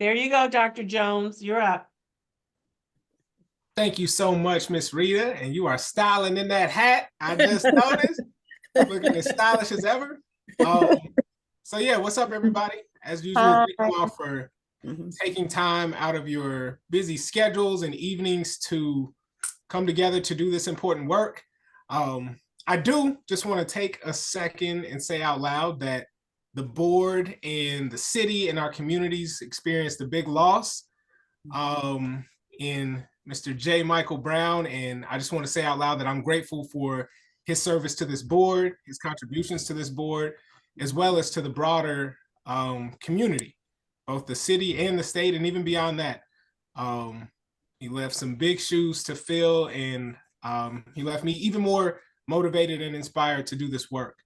There you go, Dr. Jones. You're up. Thank you so much, Miss Rita. And you are styling in that hat. I just noticed. Looking as stylish as ever. So yeah, what's up, everybody? As usual, thank you all for taking time out of your busy schedules and evenings to come together to do this important work. I do just want to take a second and say out loud that the board and the city and our communities experienced a big loss in Mr. J. Michael Brown. And I just want to say out loud that I'm grateful for his service to this board, his contributions to this board, as well as to the broader community, both the city and the state, and even beyond that. He left some big shoes to fill, and he left me even more motivated and inspired to do this work.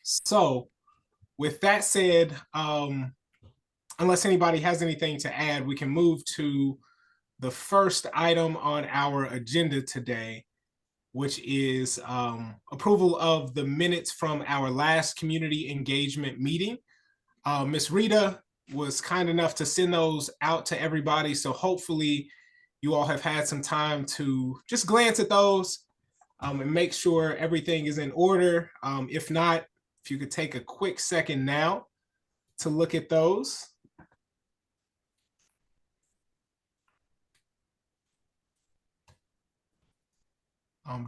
So with that said, unless anybody has anything to add, we can move to the first item on our agenda today, which is approval of the minutes from our last community engagement meeting. Ms. Rita was kind enough to send those out to everybody, so hopefully you all have had some time to just glance at those and make sure everything is in order. If not, if you could take a quick second now to look at those.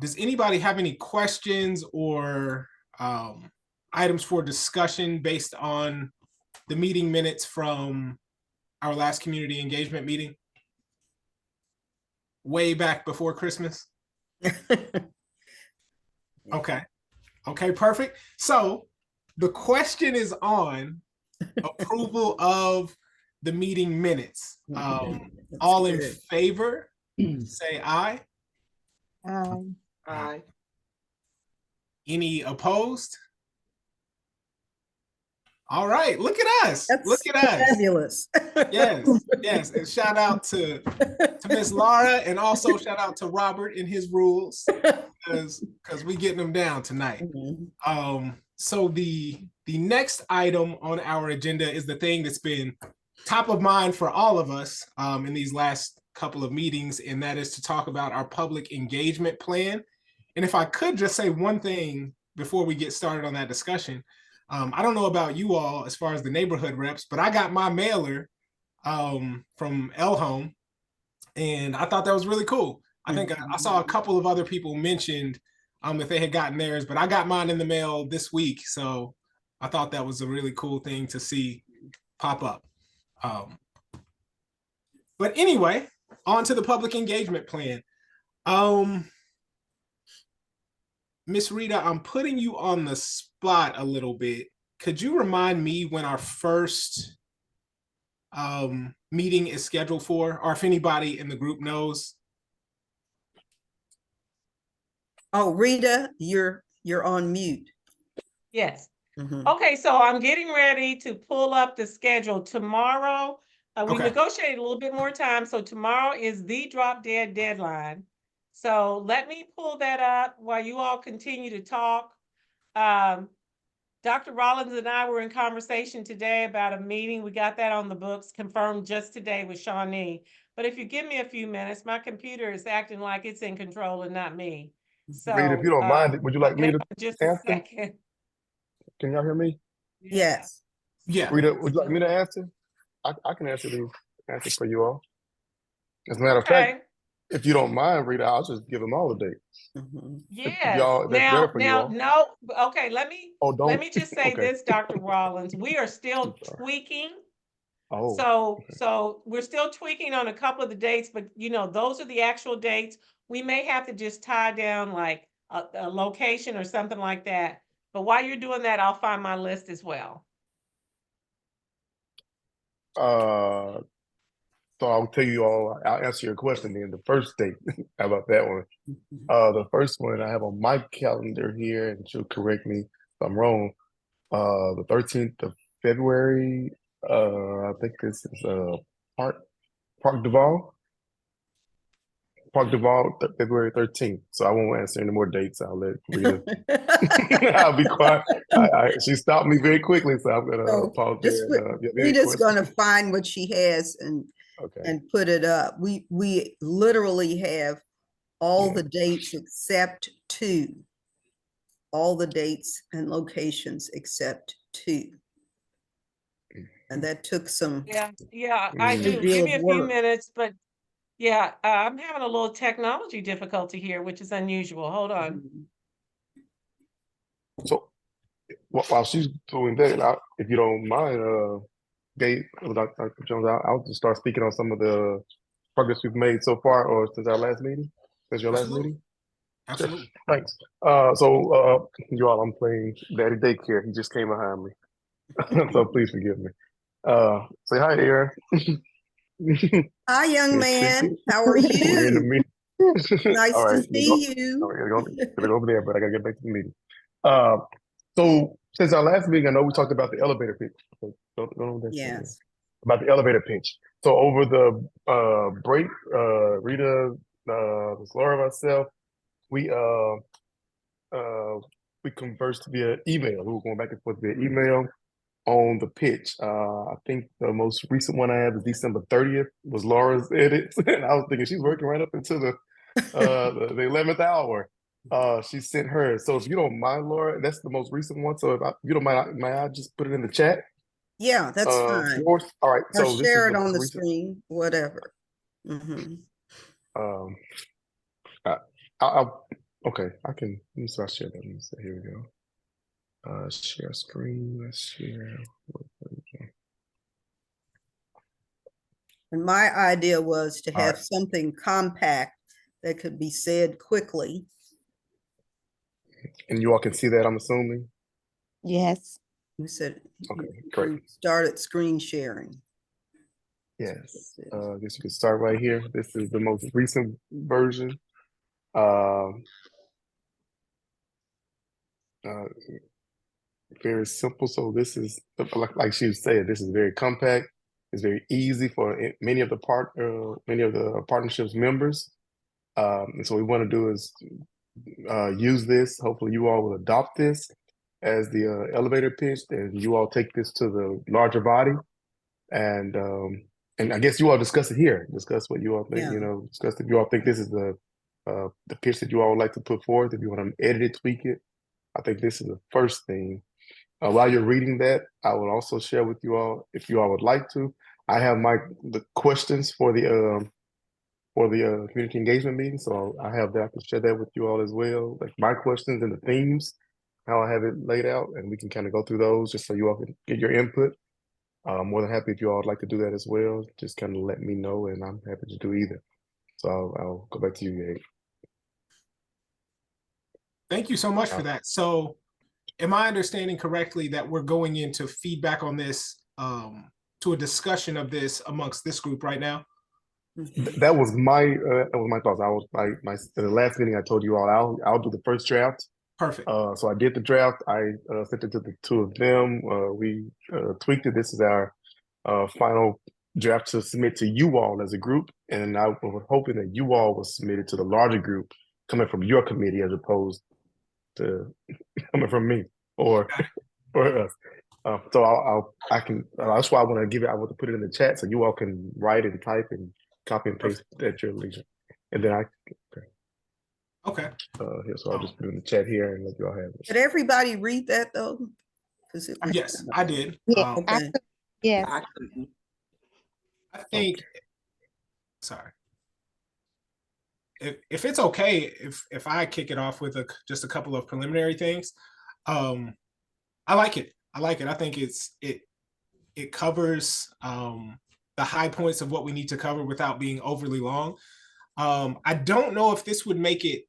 Does anybody have any questions or items for discussion based on the meeting minutes from our last community engagement meeting? Way back before Christmas? Okay. Okay, perfect. So the question is on approval of the meeting minutes. All in favor, say aye. Aye. Any opposed? All right, look at us. Look at us. Fabulous. Yes. And shout out to Miss Laura, and also shout out to Robert and his rules, because we getting them down tonight. So the next item on our agenda is the thing that's been top of mind for all of us in these last couple of meetings, and that is to talk about our public engagement plan. And if I could just say one thing before we get started on that discussion, I don't know about you all as far as the neighborhood reps, but I got my mailer from El Home, and I thought that was really cool. I think I saw a couple of other people mentioned if they had gotten theirs, but I got mine in the mail this week, so I thought that was a really cool thing to see pop up. But anyway, on to the public engagement plan. Miss Rita, I'm putting you on the spot a little bit. Could you remind me when our first meeting is scheduled for, or if anybody in the group knows? Oh, Rita, you're on mute. Yes. Okay, so I'm getting ready to pull up the schedule tomorrow. We negotiated a little bit more time, so tomorrow is the drop dead deadline. So let me pull that up while you all continue to talk. Dr. Rollins and I were in conversation today about a meeting. We got that on the books, confirmed just today with Shawnee. But if you give me a few minutes, my computer is acting like it's in control and not me. So Rita, if you don't mind, would you like me to just answer? a second? Can y'all hear me? Yes. Yeah. Rita, would you like me to answer? I can answer for you all. As a matter of fact, if you don't mind, Rita, I'll just give them all the dates. Yes. No. Okay. Let me just say this, Dr. Rollins. We are still tweaking. So we're still tweaking on a couple of the dates, but those are the actual dates. We may have to just tie down like a location or something like that. But while you're doing that, I'll find my list as well. So I'll tell you all, I'll answer your question then. The first date, how about that one? The first one I have on my calendar here, and she'll correct me if I'm wrong. The 13th of February, I think this is Park Duval. Park Duval, February 13th. So I won't answer any more dates. I'll let Rita I'll be quiet. She stopped me very quickly, so I'm gonna So pause just there. And, any Rita's questions? gonna find what she has Okay. and put it up. We literally have all Yeah. the dates except 2. All the dates and locations except 2. And that took some. Yeah, I Mm. do. Deal Give of me a few work. minutes, but yeah, I'm having a little technology difficulty here, which is unusual. Hold on. So while she's doing that, if you don't mind, Gabe, Dr. Jones, I'll just start speaking on some of the progress we've made so far, or since our last meeting, since your last Absolutely. meeting. Absolutely. Thanks. You all, I'm playing Daddy Daycare. He just came behind me, so please forgive me. Say hi, Aaron. Hi, young Yes, man. How are we're in the you? meeting. Nice All to right, see you. gonna go over there, but I gotta get back to the meeting. So since our last meeting, I know we talked about the elevator pitch. So don't over there. Yes. About the elevator pitch. So over the break, Rita, Ms. Laura, myself, we conversed via email. We were going back and forth via email on the pitch. I think the most recent one I have is December 30th was Laura's edit. And I was thinking she's working right up into the 11th hour. She sent hers. So if you don't mind, Laura, that's the most recent one. So if you don't mind, may I just put it in the chat? Yeah, that's fine. Yours? All right. Or So this is share it the on the recent. screen, whatever. Mhm. Okay, I can. Let me start share that. Let me see. Here we go. Share screen. Let's share. And my idea was to All have right. something compact that could be said quickly. And you all can see that, I'm assuming. Yes. You said Okay, you great. started screen sharing. Yes. I guess you can start right here. This is the most recent version. Very simple. So this is like she was saying, this is very compact. It's very easy for many of the partnerships members. And so what we want to do is use this. Hopefully, you all will adopt this as the elevator pitch, and you all take this to the larger body, and I guess you all discuss it here. Discuss what you all think. Yeah. You know, discuss if you all think this is the pitch that you all would like to put forth. If you want to edit it, tweak it, I think this is the first thing. While you're reading that, I will also share with you all, if you all would like to. I have the questions for the community engagement meeting, so I have that. I can share that with you all as well, like my questions and the themes, how I have it laid out, and we can kind of go through those just so you all can get your input. I'm more than happy if you all would like to do that as well. Just kind of let me know, and I'm happy to do either. So I'll go back to you, Gabe. Thank you so much for that. So am I understanding correctly that we're going into feedback on this, to a discussion of this amongst this group right now? That was my thoughts. I was the last meeting I told you all I'll do the first draft. Perfect. So I did the draft. I sent it to the two of them. We tweaked it. This is our final draft to submit to you all as a group, and I was hoping that you all will submit it to the larger group coming from your committee as opposed to coming from me or us. So that's why I want to give it. I want to put it in the chat so you all can write and type and copy and paste at your leisure, and then Okay. Here, so I'll just put it in the chat here and let you all have it. Did everybody read that though? Yes, I did. Yeah. Okay. Yes. I think, sorry. If it's okay, if I kick it off with just a couple of preliminary things, I like it. I like it. I think it covers the high points of what we need to cover without being overly long. I don't know if this would make it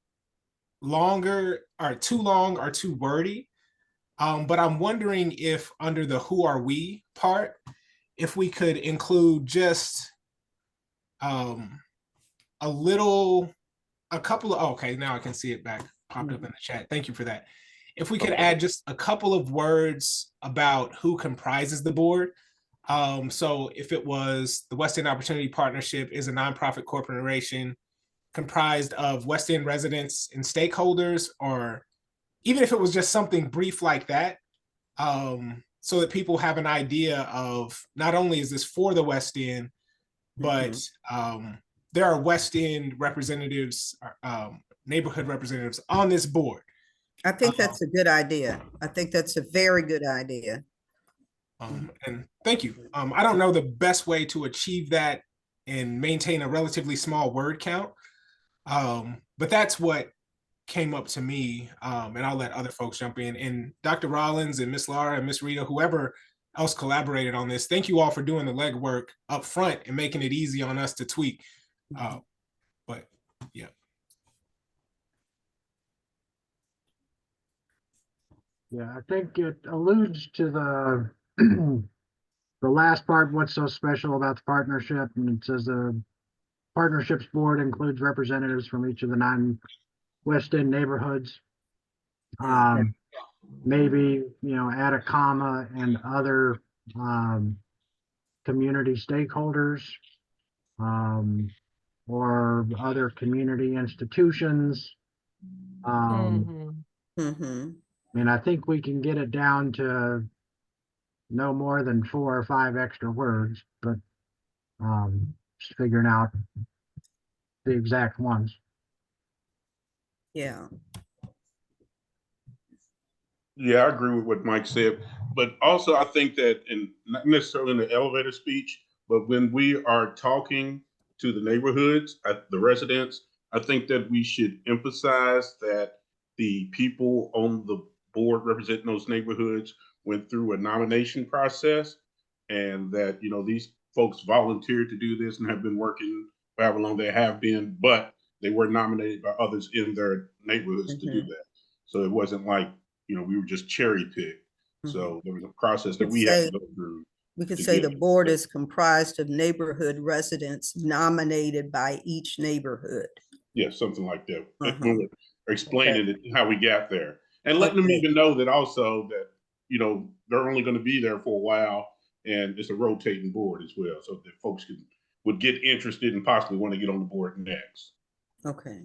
longer or too long or too wordy, but I'm wondering if under the who are we part, if we could include just a couple of, okay, now I can see it back popped up in the chat. Thank you for that. If we could add just a couple of words about who comprises the board. So if it was the West End Opportunity Partnership is a nonprofit corporation comprised of West End residents and stakeholders, or even if it was just something brief like that, so that people have an idea of not only is this for the West End, but there are West End representatives, neighborhood representatives on this board. I think that's a good idea. I think that's a very good idea. And thank you. I don't know the best way to achieve that and maintain a relatively small word count, but that's what came up to me, and I'll let other folks jump in. And Dr. Rollins and Miss Laura and Miss Rita, whoever else collaborated on this, thank you all for doing the legwork up front and making it easy on us to tweak. But yeah. Yeah, I think it alludes to the the last part, what's so special about the partnership, and it says the partnerships board includes representatives from each of the 9 West End neighborhoods. Maybe, add a comma and other community stakeholders, or other community institutions. And I think we can get it down to no more than 4 or 5 extra words, but just figuring out the exact ones. Yeah. Yeah, I agree with what Mike said, but also I think that, and not necessarily in the elevator speech, but when we are talking to the neighborhoods, the residents, I think that we should emphasize that the people on the board representing those neighborhoods went through a nomination process, and that, these folks volunteered to do this and have been working for however long they have been, but they were nominated by others in their neighborhoods to do that. So it wasn't like, we were just cherry picked. So there was a process that we had to go through. We could say the board is comprised of neighborhood residents nominated by each neighborhood. Yeah, something like that. Explaining how we got there, and letting them even know that also that, they're only going to be there for a while, and it's a rotating board as well, so that folks would get interested and possibly want to get on the board next. Okay.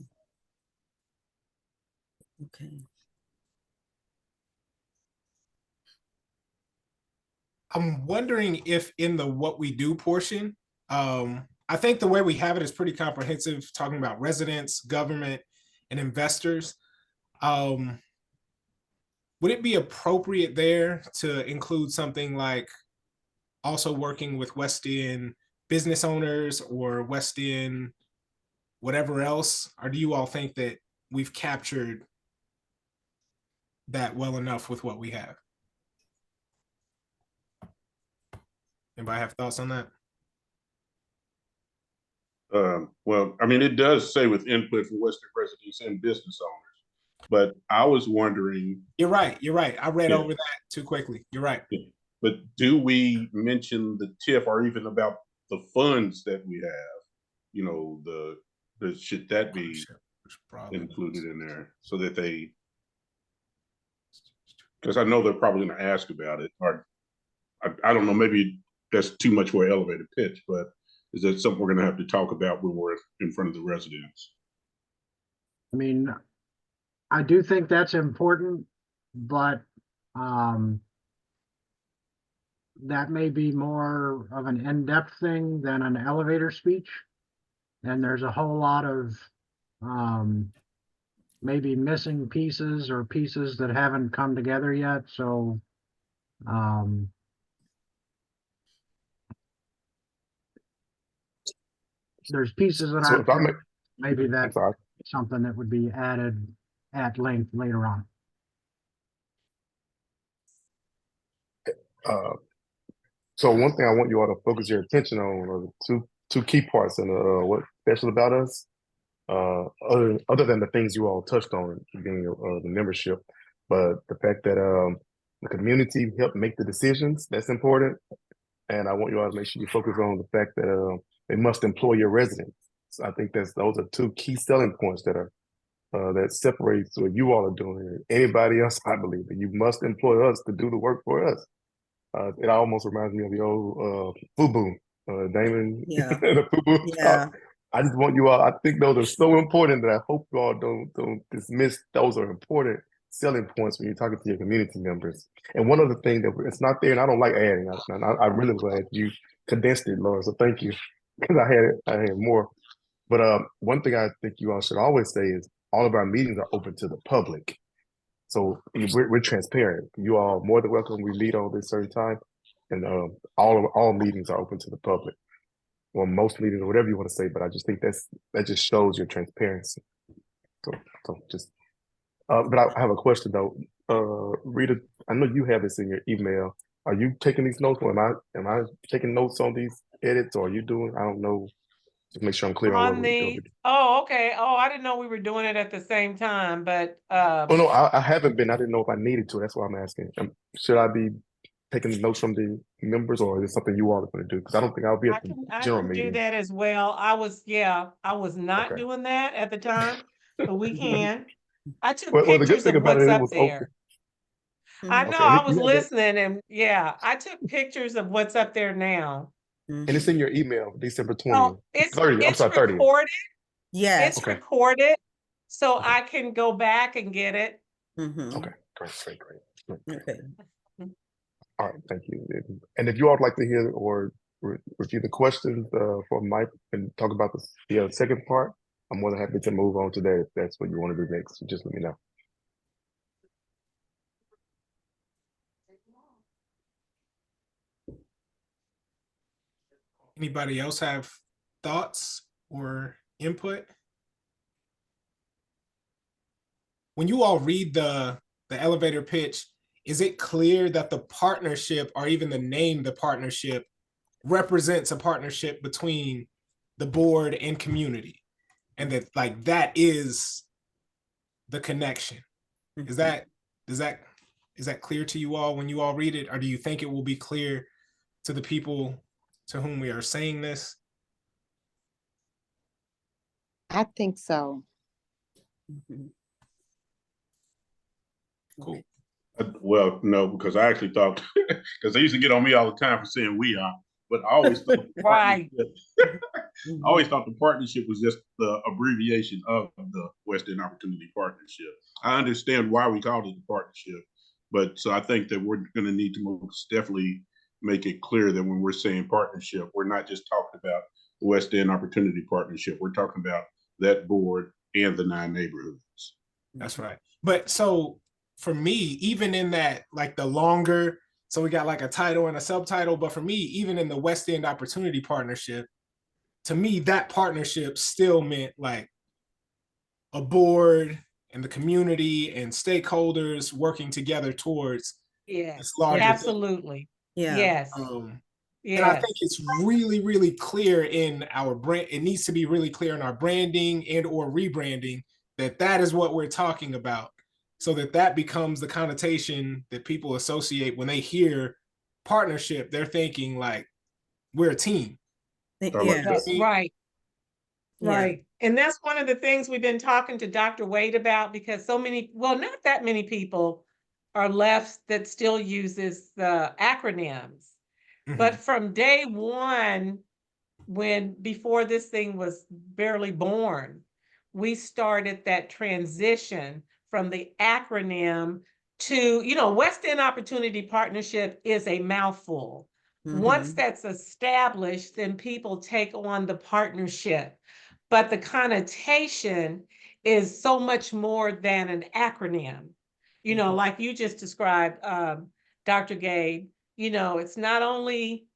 I'm wondering if in the what we do portion, I think the way we have it is pretty comprehensive, talking about residents, government, and investors. Would it be appropriate there to include something like also working with West End business owners or West End whatever else? Or do you all think that we've captured that well enough with what we have? Anybody have thoughts on that? Well, I mean, it does say with input from West End residents and business owners, but I was wondering. You're right. I read over that too quickly. You're right. But do we mention the TIF or even about the funds that we have? Should that be included in there so that because I know they're probably going to ask about it, or I don't know, maybe that's too much for an elevator pitch, but is that something we're going to have to talk about when we're in front of the residents? I mean, I do think that's important, but that may be more of an in-depth thing than an elevator speech. And there's a whole lot of maybe missing pieces or pieces that haven't come together yet. So there's pieces that maybe that's something that would be added at length later on. So one thing I want you all to focus your attention on are the two key parts in what's special about us, other than the things you all touched on, being the membership, but the fact that the community helped make the decisions, that's important. And I want you all to make sure you focus on the fact that they must employ your residents. So I think those are 2 key selling points that are that separates what you all are doing and anybody else. I believe that you must employ us to do the work for us. It almost reminds me of the old FUBU, Damon. Yeah. The FUBU. Yeah. I just want you all. I think those are so important that I hope you all don't dismiss. Those are important selling points when you're talking to your community members. And one other thing that it's not there, and I don't like adding. I really glad you condensed it, Laura. So thank you, because I had more. But one thing I think you all should always say is all of our meetings are open to the public. So we're transparent. You all are more than welcome. We meet on this certain time, and all meetings are open to the public. Well, most meetings or whatever you want to say, but I just think that just shows your transparency. So just, but I have a question though. Rita, I know you have this in your email. Are you taking these notes, or am I taking notes on these edits, or are you doing? I don't know. Just make sure I'm clear on what On we're doing. oh, okay. Oh, I didn't know we were doing it at the same time, but Oh no, I haven't been. I didn't know if I needed to. That's why I'm asking. Should I be taking notes from the members, or is it something you all are going to do? Because I don't think I'll be at the I general can do meeting. that as well. I was not Okay. doing that at the time, but we can. I took Well, the good pictures thing of about what's it up was there. open. I Mhm. know, Okay, and I was you have it, listening, and yeah, I took pictures of what's up there now. and it's in your email, December Oh, 20th, 30th. I'm it's sorry, 30th. recorded. Yes. It's Okay. recorded, so Okay. I can go back and get it. Mhm. Okay, great. Okay. All right, thank you. And if you all would like to hear or review the questions from Mike and talk about the second part, I'm more than happy to move on to that if that's what you want to do next. So just let me know. Anybody else have thoughts or input? When you all read the elevator pitch, is it clear that the partnership, or even the name the partnership, represents a partnership between the board and community, and that like that is the connection? Is that is that clear to you all when you all read it, or do you think it will be clear to the people to whom we are saying this? I think so. Mhm. Cool. Well, no, because I actually thought, because they used to get on me all the time for saying we are, but I always thought the Right. partnership- I always thought the partnership was just the abbreviation of the West End Opportunity Partnership. I understand why we called it the partnership, but so I think that we're going to need to most definitely make it clear that when we're saying partnership, we're not just talking about the West End Opportunity Partnership. We're talking about that board and the 9 neighborhoods. That's right. But so for me, even in that, like the longer, so we got like a title and a subtitle, but for me, even in the West End Opportunity Partnership, to me, that partnership still meant like a board and the community and stakeholders working together towards Yeah, this larger thing. absolutely. Yeah. Yes, And I yes. think it's really, really clear in our brand. It needs to be really clear in our branding and or rebranding that that is what we're talking about, so that that becomes the connotation that people associate when they hear partnership. They're thinking like we're a team. Yeah. Right. Yeah. Right. And that's one of the things we've been talking to Dr. Wade about, because so many, well, not that many people are left that still uses the acronyms. But from day one, before this thing was barely born, we started that transition from the acronym to, West End Opportunity Partnership is a mouthful. Once Mhm. that's established, then people take on the partnership. But the connotation is so much more than an acronym. Like you just described, Dr. Gay, it's not only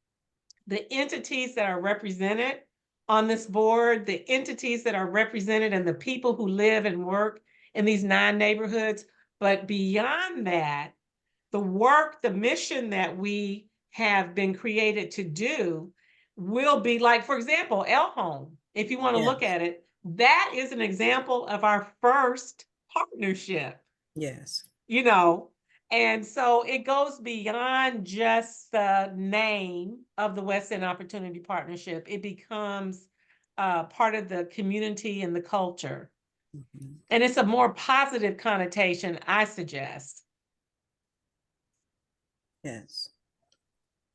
the entities that are represented on this board, the entities that are represented, and the people who live and work in these 9 neighborhoods, but beyond that, the work, the mission that we have been created to do will be like, for example, El Home. If you want to look Yes. at it, that is an example of our first partnership. Yes. And so it goes beyond just the name of the West End Opportunity Partnership. It becomes part of the community and the culture. Mhm. And it's a more positive connotation, I suggest. Yes.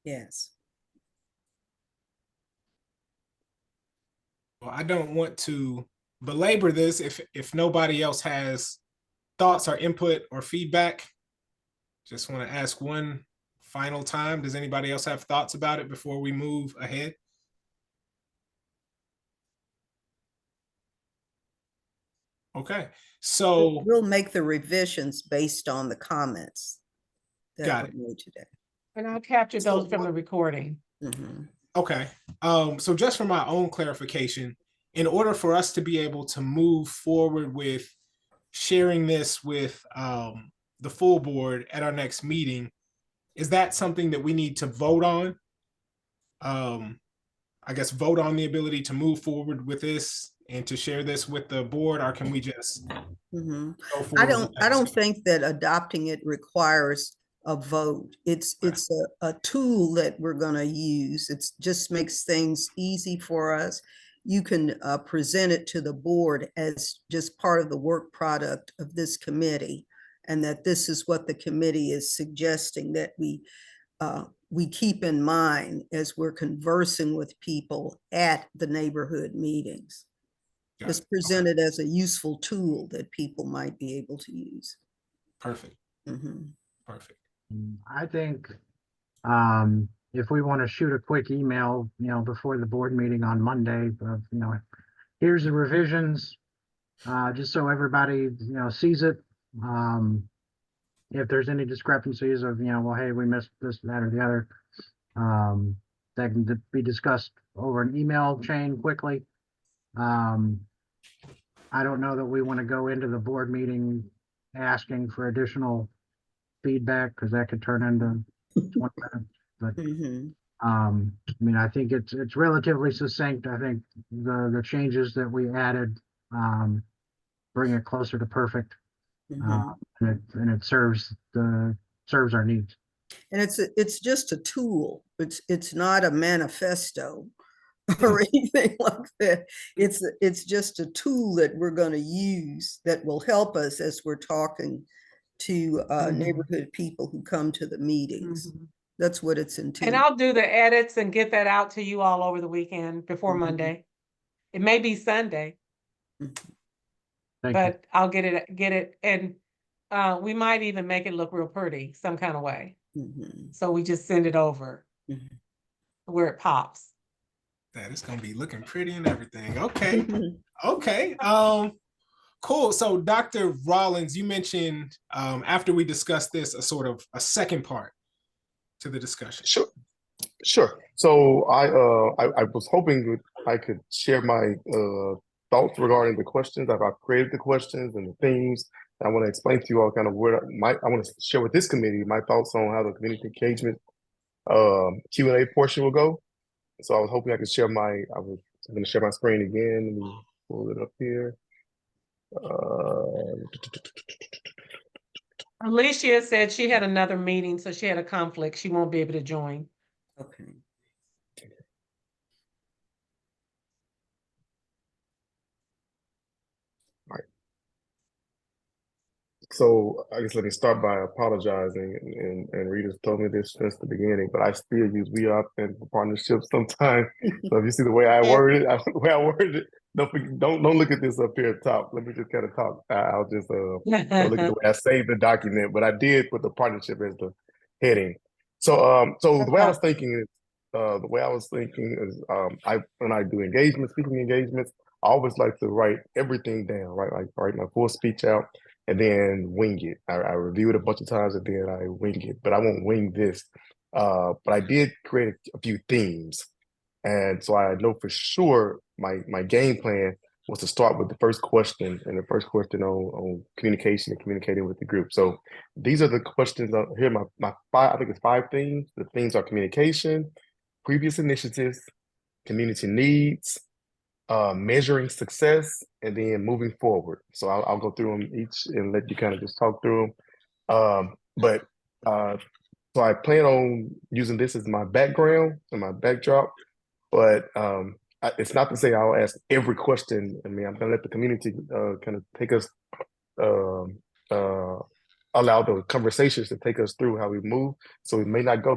Yes. Well, I don't want to belabor this if nobody else has thoughts or input or feedback? Just want to ask one final time. Does anybody else have thoughts about it before we move ahead? Okay, so We'll make the revisions based on the comments that Got were it. made today. And I'll capture So those from the recording. Mhm. okay, so just for my own clarification, in order for us to be able to move forward with sharing this with the full board at our next meeting, is that something that we need to vote on? I guess vote on the ability to move forward with this and to share this with the board, or can we just Mhm. go forward? with I that? don't think that adopting it requires a vote. It's a tool that we're gonna use. It's just makes things easy for us. You can present it to the board as just part of the work product of this committee, and that this is what the committee is suggesting that we keep in mind as we're conversing with people at the neighborhood meetings. Got It's it. Okay, presented as a useful tool that people might be able to use. perfect, Mhm. perfect. I think if we want to shoot a quick email, before the board meeting on Monday of, here's the revisions, just so everybody, sees it. If there's any discrepancies of, well, hey, we missed this, that, or the other, that can be discussed over an email chain quickly. I don't know that we want to go into the board meeting asking for additional feedback, because that could turn into 20 minutes. But Mhm. I mean, I think it's relatively succinct. I think the changes that we added bring it closer to perfect, Mhm. and it serves our needs. And it's just a tool. It's not a manifesto or anything like that. It's just a tool that we're going to use that will help us as we're talking to Mhm. neighborhood people who come to the meetings. Mhm. That's what it's And intended. I'll do the edits and get that out to you all over the weekend before Mhm. Monday. It may be Sunday, Thank you. but I'll get it, and we might even make it look real pretty some kind of way. Mhm. So we just send it over Mhm. where it pops. That is gonna be looking pretty and everything. Okay, Mhm. okay. Cool. So Dr. Rollins, you mentioned after we discussed this, a sort of a second part to the discussion. Sure. So I was hoping that I could share my thoughts regarding the questions. I've created the questions and the themes. I want to explain to you all kind of where I want to share with this committee my thoughts on how the community engagement Q&A portion will go. So I was hoping I could share I'm going to share my screen again. Let me pull it up here. Alicia said she had another meeting, so she had a conflict. She won't be able to join. Okay. So I guess let me start by apologizing, and Rita's told me this since the beginning, but I still use we up and partnerships sometimes. So if you see the way I worded it, don't look at this up here at top. Let me just kind of talk. I'll just don't look at the way I saved the document, but I did put the partnership as the heading. So the way I was thinking is when I do engagements, speaking engagements, I always like to write everything down, right? Like write my full speech out and then wing it. I review it a bunch of times and then I wing it, but I won't wing this. But I did create a few themes. And so I know for sure my game plan was to start with the first question, and the first question on communication and communicating with the group. So these are the questions here. My five, I think it's 5 themes. The themes are communication, previous initiatives, community needs, measuring success, and then moving forward. So I'll go through them each and let you kind of just talk through them. So I plan on using this as my background and my backdrop, but it's not to say I'll ask every question. I mean, I'm gonna let the community kind of take us, um, uh, allow the conversations to take us through how we move. So we may not go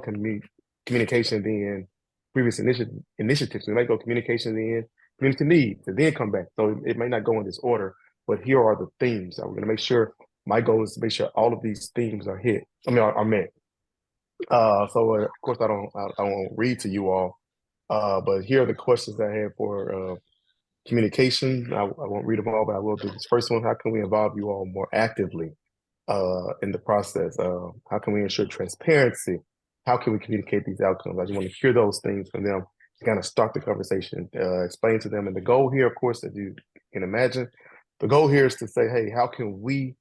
communication, then previous initiatives. We might go communication, then community needs, and then come back. So it may not go in this order, but here are the themes. I'm going to make sure my goal is to make sure all of these themes are hit. I mean, are met. Of course, I won't read to you all, but here are the questions I have for communication. I won't read them all, but I will do this first one. How can we involve you all more actively in the process? How can we ensure transparency? How can we communicate these outcomes? I just want to hear those things from them to kind of start the conversation, explain to them. And the goal here, of course, as you can imagine, the goal here is to say, hey, how can we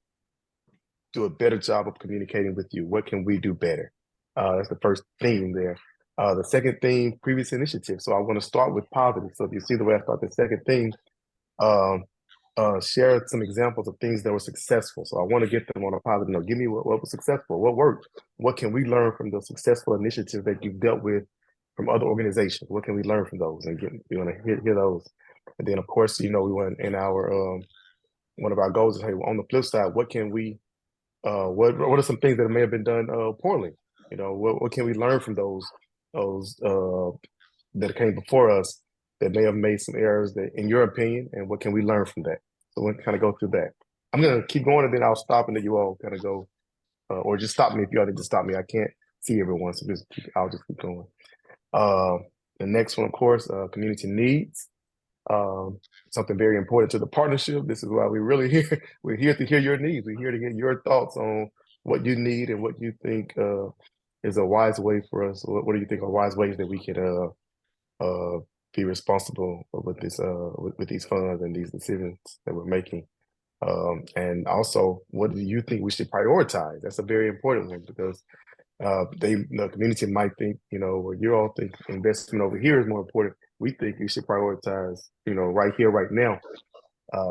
do a better job of communicating with you? What can we do better? That's the first theme there. The second theme, previous initiatives. So I want to start with positive. So if you see the way I start the second theme, share some examples of things that were successful. So I want to get them on a positive note. Give me what was successful, what worked, what can we learn from the successful initiatives that you've dealt with from other organizations? What can we learn from those? And we want to hear those. And then of course, we want in our one of our goals is, hey, on the flip side, what can we what are some things that may have been done poorly? What can we learn from those that came before us that may have made some errors that, in your opinion, and what can we learn from that? So we'll kind of go through that. I'm going to keep going, and then I'll stop, and then you all kind of go, or just stop me if you all need to stop me. I can't see everyone, so I'll just keep going. The next one, of course, community needs. Something very important to the partnership. This is why we're really here. We're here to hear your needs. We're here to get your thoughts on what you need and what you think is a wise way for us. What do you think are wise ways that we can be responsible with this with these funds and these decisions that we're making? And also, what do you think we should prioritize? That's a very important one because the community might think, well, you all think investment over here is more important. We think you should prioritize, right here, right now.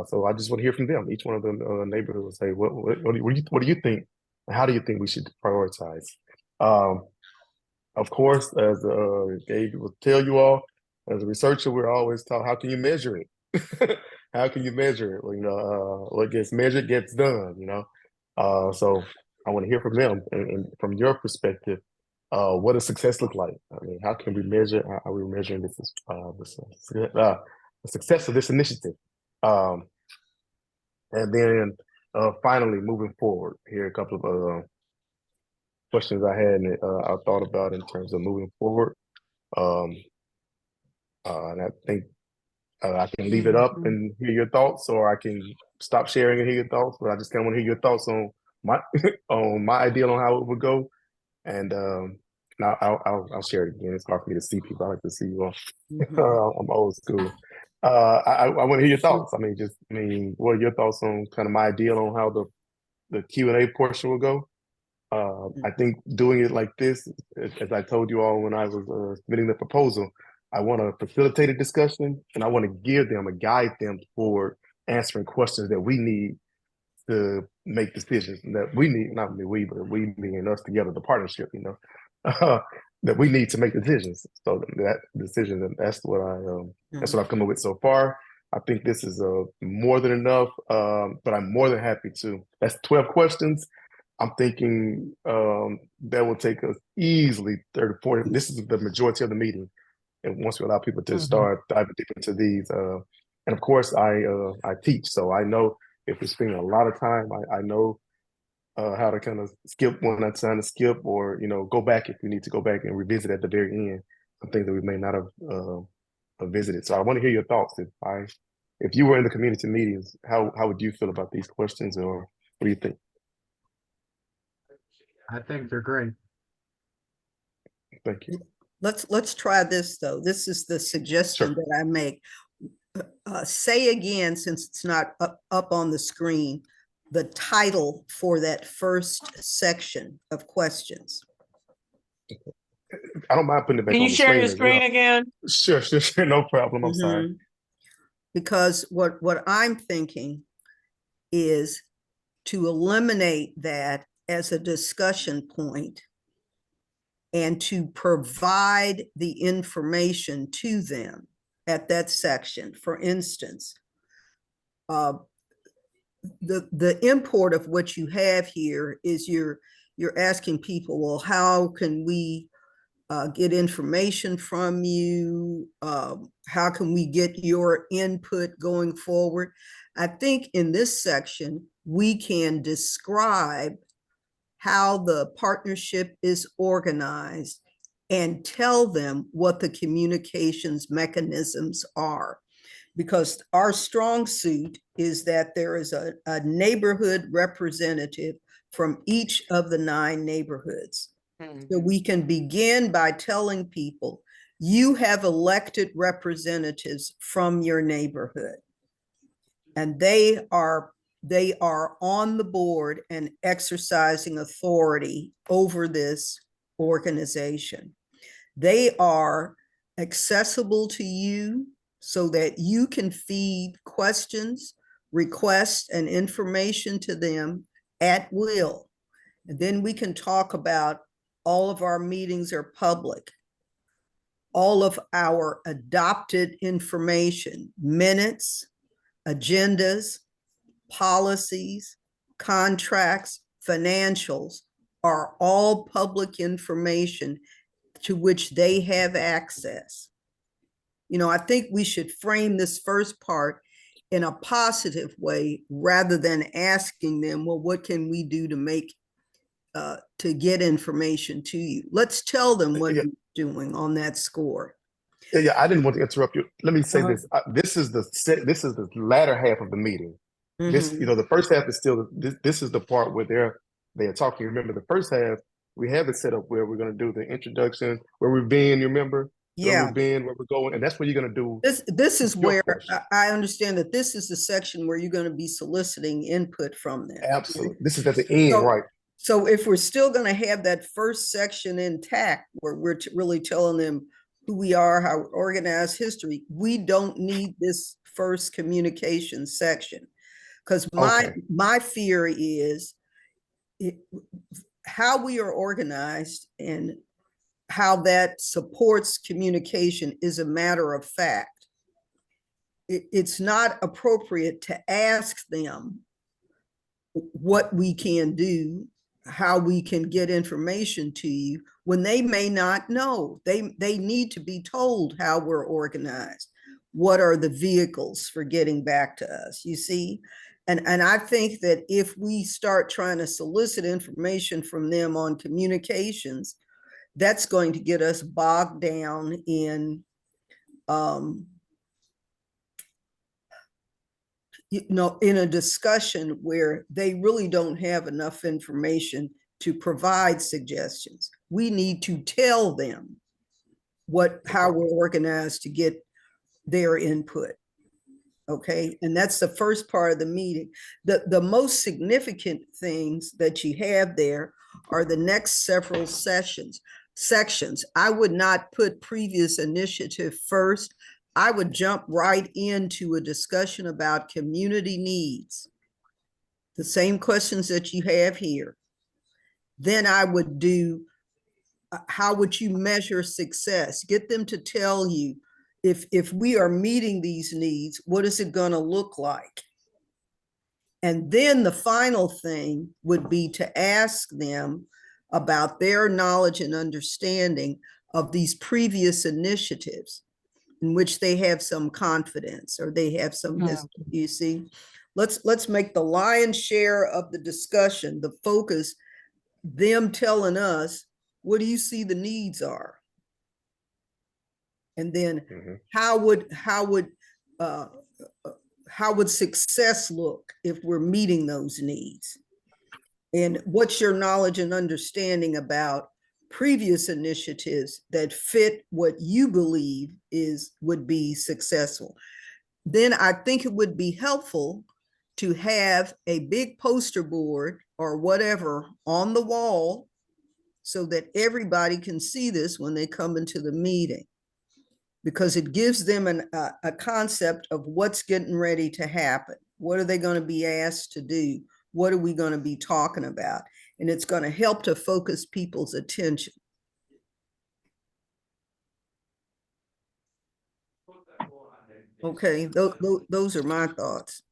So I just want to hear from them. Each one of them neighborhood will say, what do you think? How do you think we should prioritize? Of course, as Gabe will tell you all, as a researcher, we're always taught, how can you measure it? How can you measure it? Well, what gets measured gets done, So I want to hear from them and from your perspective, what does success look like? I mean, how can we measure? How are we measuring the success of this initiative? And then finally, moving forward, here are a couple of questions I had and I thought about in terms of moving forward. And I think I can leave it up and hear your thoughts, or I can stop sharing and hear your thoughts. But I just kind of want to hear your thoughts on my on my idea on how it would go. And I'll share it again. It's hard for me to see people. I like to see you all. I'm old school. I want to hear your thoughts. I mean, what are your thoughts on kind of my idea on how the Q&A portion will go? I think doing it like this, as I told you all when I was submitting the proposal, I want to facilitate a discussion and I want to give them and guide them toward answering questions that we need to make decisions that we need, not me, we, but we being us together, the partnership, that we need to make decisions. So that decision, that's what I've come up with so far. I think this is more than enough, but I'm more than happy to. That's 12 questions. I'm thinking that will take us easily 30, 40. This is the majority of the meeting. And once we allow people to start diving deep into these, and of course I teach, so I know if we're spending a lot of time, I know how to kind of skip when it's time to skip, or go back if we need to go back and revisit at the very end some things that we may not have visited. So I want to hear your thoughts. If you were in the community meetings, how would you feel about these questions, or what do you think? I think they're great. Thank you. Let's try this though. This is the suggestion that I make. Say again, since it's not up on the screen, the title for that first section of questions. I don't mind putting it back Can on you the share screen your as screen well. again? Sure, no problem. I'm sorry. Because what I'm thinking is to eliminate that as a discussion point and to provide the information to them at that section. For instance, the import of what you have here is you're asking people, well, how can we get information from you? How can we get your input going forward? I think in this section, we can describe how the partnership is organized and tell them what the communications mechanisms are. Because our strong suit is that there is a neighborhood representative from each of the 9 neighborhoods. So we can begin by telling people, you have elected representatives from your neighborhood. And they are on the board and exercising authority over this organization. They are accessible to you so that you can feed questions, requests, and information to them at will. And then we can talk about all of our meetings are public. All of our adopted information, minutes, agendas, policies, contracts, financials are all public information to which they have access. You know, I think we should frame this first part in a positive way rather than asking them, well, what can we do to make to get information to you? Let's tell them what you're doing on that score. Yeah, I didn't want to interrupt you. Let me say this. This is the latter half of the meeting. This, you know, the first half is still, this is the part where they're talking. Remember, the first half, we have it set up where we're going to do the introduction, where we've been, you remember? Where we've been, where we're going, and that's where you're going to do. This is where I understand that this is the section where you're going to be soliciting input from them. Absolutely. This is at the end, right? So if we're still going to have that first section intact, where we're really telling them who we are, how we organize history, we don't need this first communication section. Because my fear is how we are organized and how that supports communication is a matter of fact. It's not appropriate to ask them what we can do, how we can get information to you when they may not know. They need to be told how we're organized. What are the vehicles for getting back to us, you see? And I think that if we start trying to solicit information from them on communications, that's going to get us bogged down in, in a discussion where they really don't have enough information to provide suggestions. We need to tell them how we're organized to get their input. Okay, and that's the first part of the meeting. The most significant things that you have there are the next several sections. I would not put previous initiative first. I would jump right into a discussion about community needs. The same questions that you have here. Then I would do, how would you measure success? Get them to tell you, if we are meeting these needs, what is it going to look like? And then the final thing would be to ask them about their knowledge and understanding of these previous initiatives in which they have some confidence or they have some history, you see. Let's make the lion's share of the discussion, the focus, them telling us, what do you see the needs are? And then how would success look if we're meeting those needs? And what's your knowledge and understanding about previous initiatives that fit what you believe would be successful? Then I think it would be helpful to have a big poster board or whatever on the wall so that everybody can see this when they come into the meeting, because it gives them a concept of what's getting ready to happen. What are they going to be asked to do? What are we going to be talking about? And it's going to help to focus people's attention. Okay, those are my thoughts.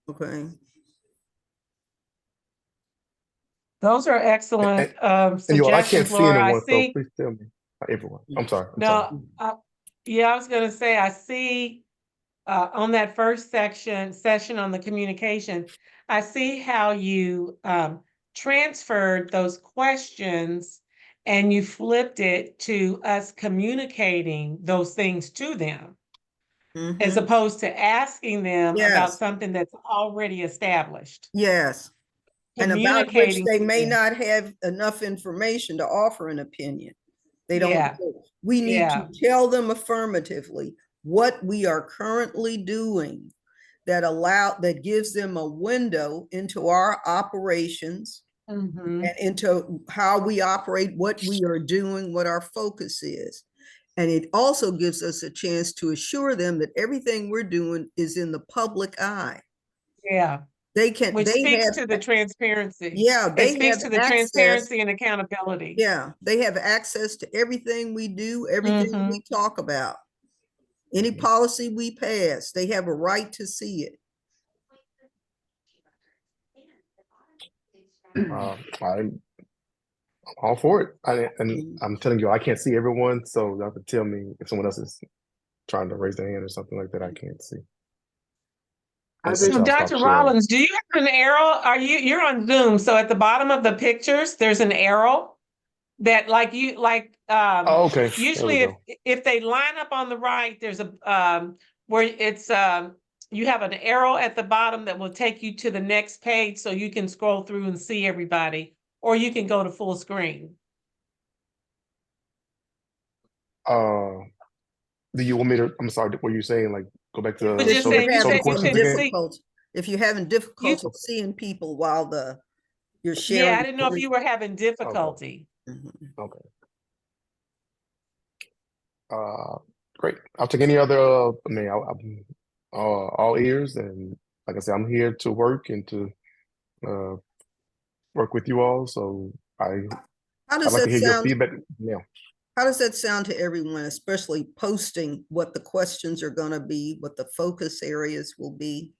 Okay. Those are excellent suggestions, I can't see Laura. anyone, I see. so please tell me. Everyone. I'm sorry. Yeah, I was going to say, I see on that first session on the communication, I see how you transferred those questions and you flipped it to us communicating those things to them, as Mhm. opposed to asking them about Yes, something that's already established. yes. And about which Communicating they to may them. not have enough information to offer an opinion. They don't, Yeah. we need to Yeah. tell them affirmatively what we are currently doing that gives them a window into our operations Mhm. and into how we operate, what we are doing, what our focus is. And it also gives us a chance to assure them that everything we're doing is in the public eye. Yeah. They can, Which they speaks have, to the transparency. yeah, It they speaks have to the access. transparency and accountability. Yeah, they have access to everything we do, everything Mhm. we talk about. Any policy we pass, they have a right to see it. I'm all for it. And I'm telling you, I can't see everyone, so you have to tell me if someone else is trying to raise their hand or something like that. I can't see. I Unless think- So y'all stop Dr. sharing. Rollins, do you have an arrow? You're on Zoom, so at the bottom of the pictures, there's an arrow that Oh, okay. There we usually go. if they line up on the right, there's a where it's you have an arrow at the bottom that will take you to the next page so you can scroll through and see everybody, or you can go to full screen. Do you want me to? I'm sorry. What you saying? Like, go back to was just show saying, the you show the said you questions couldn't again? see. If you're having difficulty seeing people while you're sharing. Yeah, I didn't know if you were having Okay. difficulty. Mhm. Okay. Great. I'll take any other. I mean, I'm all ears, and like I said, I'm here to work and to work with you all. So I'd How like does to that hear your sound? feedback. Yeah. How does that sound to everyone, especially posting what the questions are going to be, what the focus areas will be?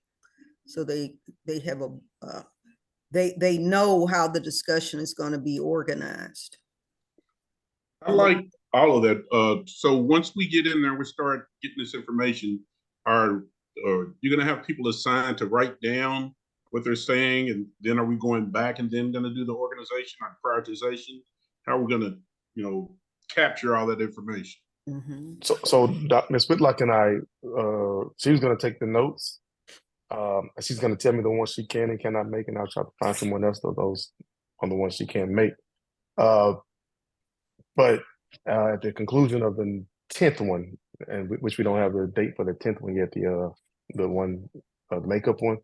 So they have they know how the discussion is going to be organized. I like all of that. So once we get in there, we start getting this information. Are you're going to have people assigned to write down what they're saying, and then are we going back and then going to do the organization or prioritization? How are we going to, capture all that information? Mhm. So Ms. Whitlock and I, she was going to take the notes. She's going to tell me the ones she can and cannot make, and I'll try to find someone else of those on the ones she can't make. But at the conclusion of the 10th one, and which we don't have the date for the 10th one yet, the one, the makeup one,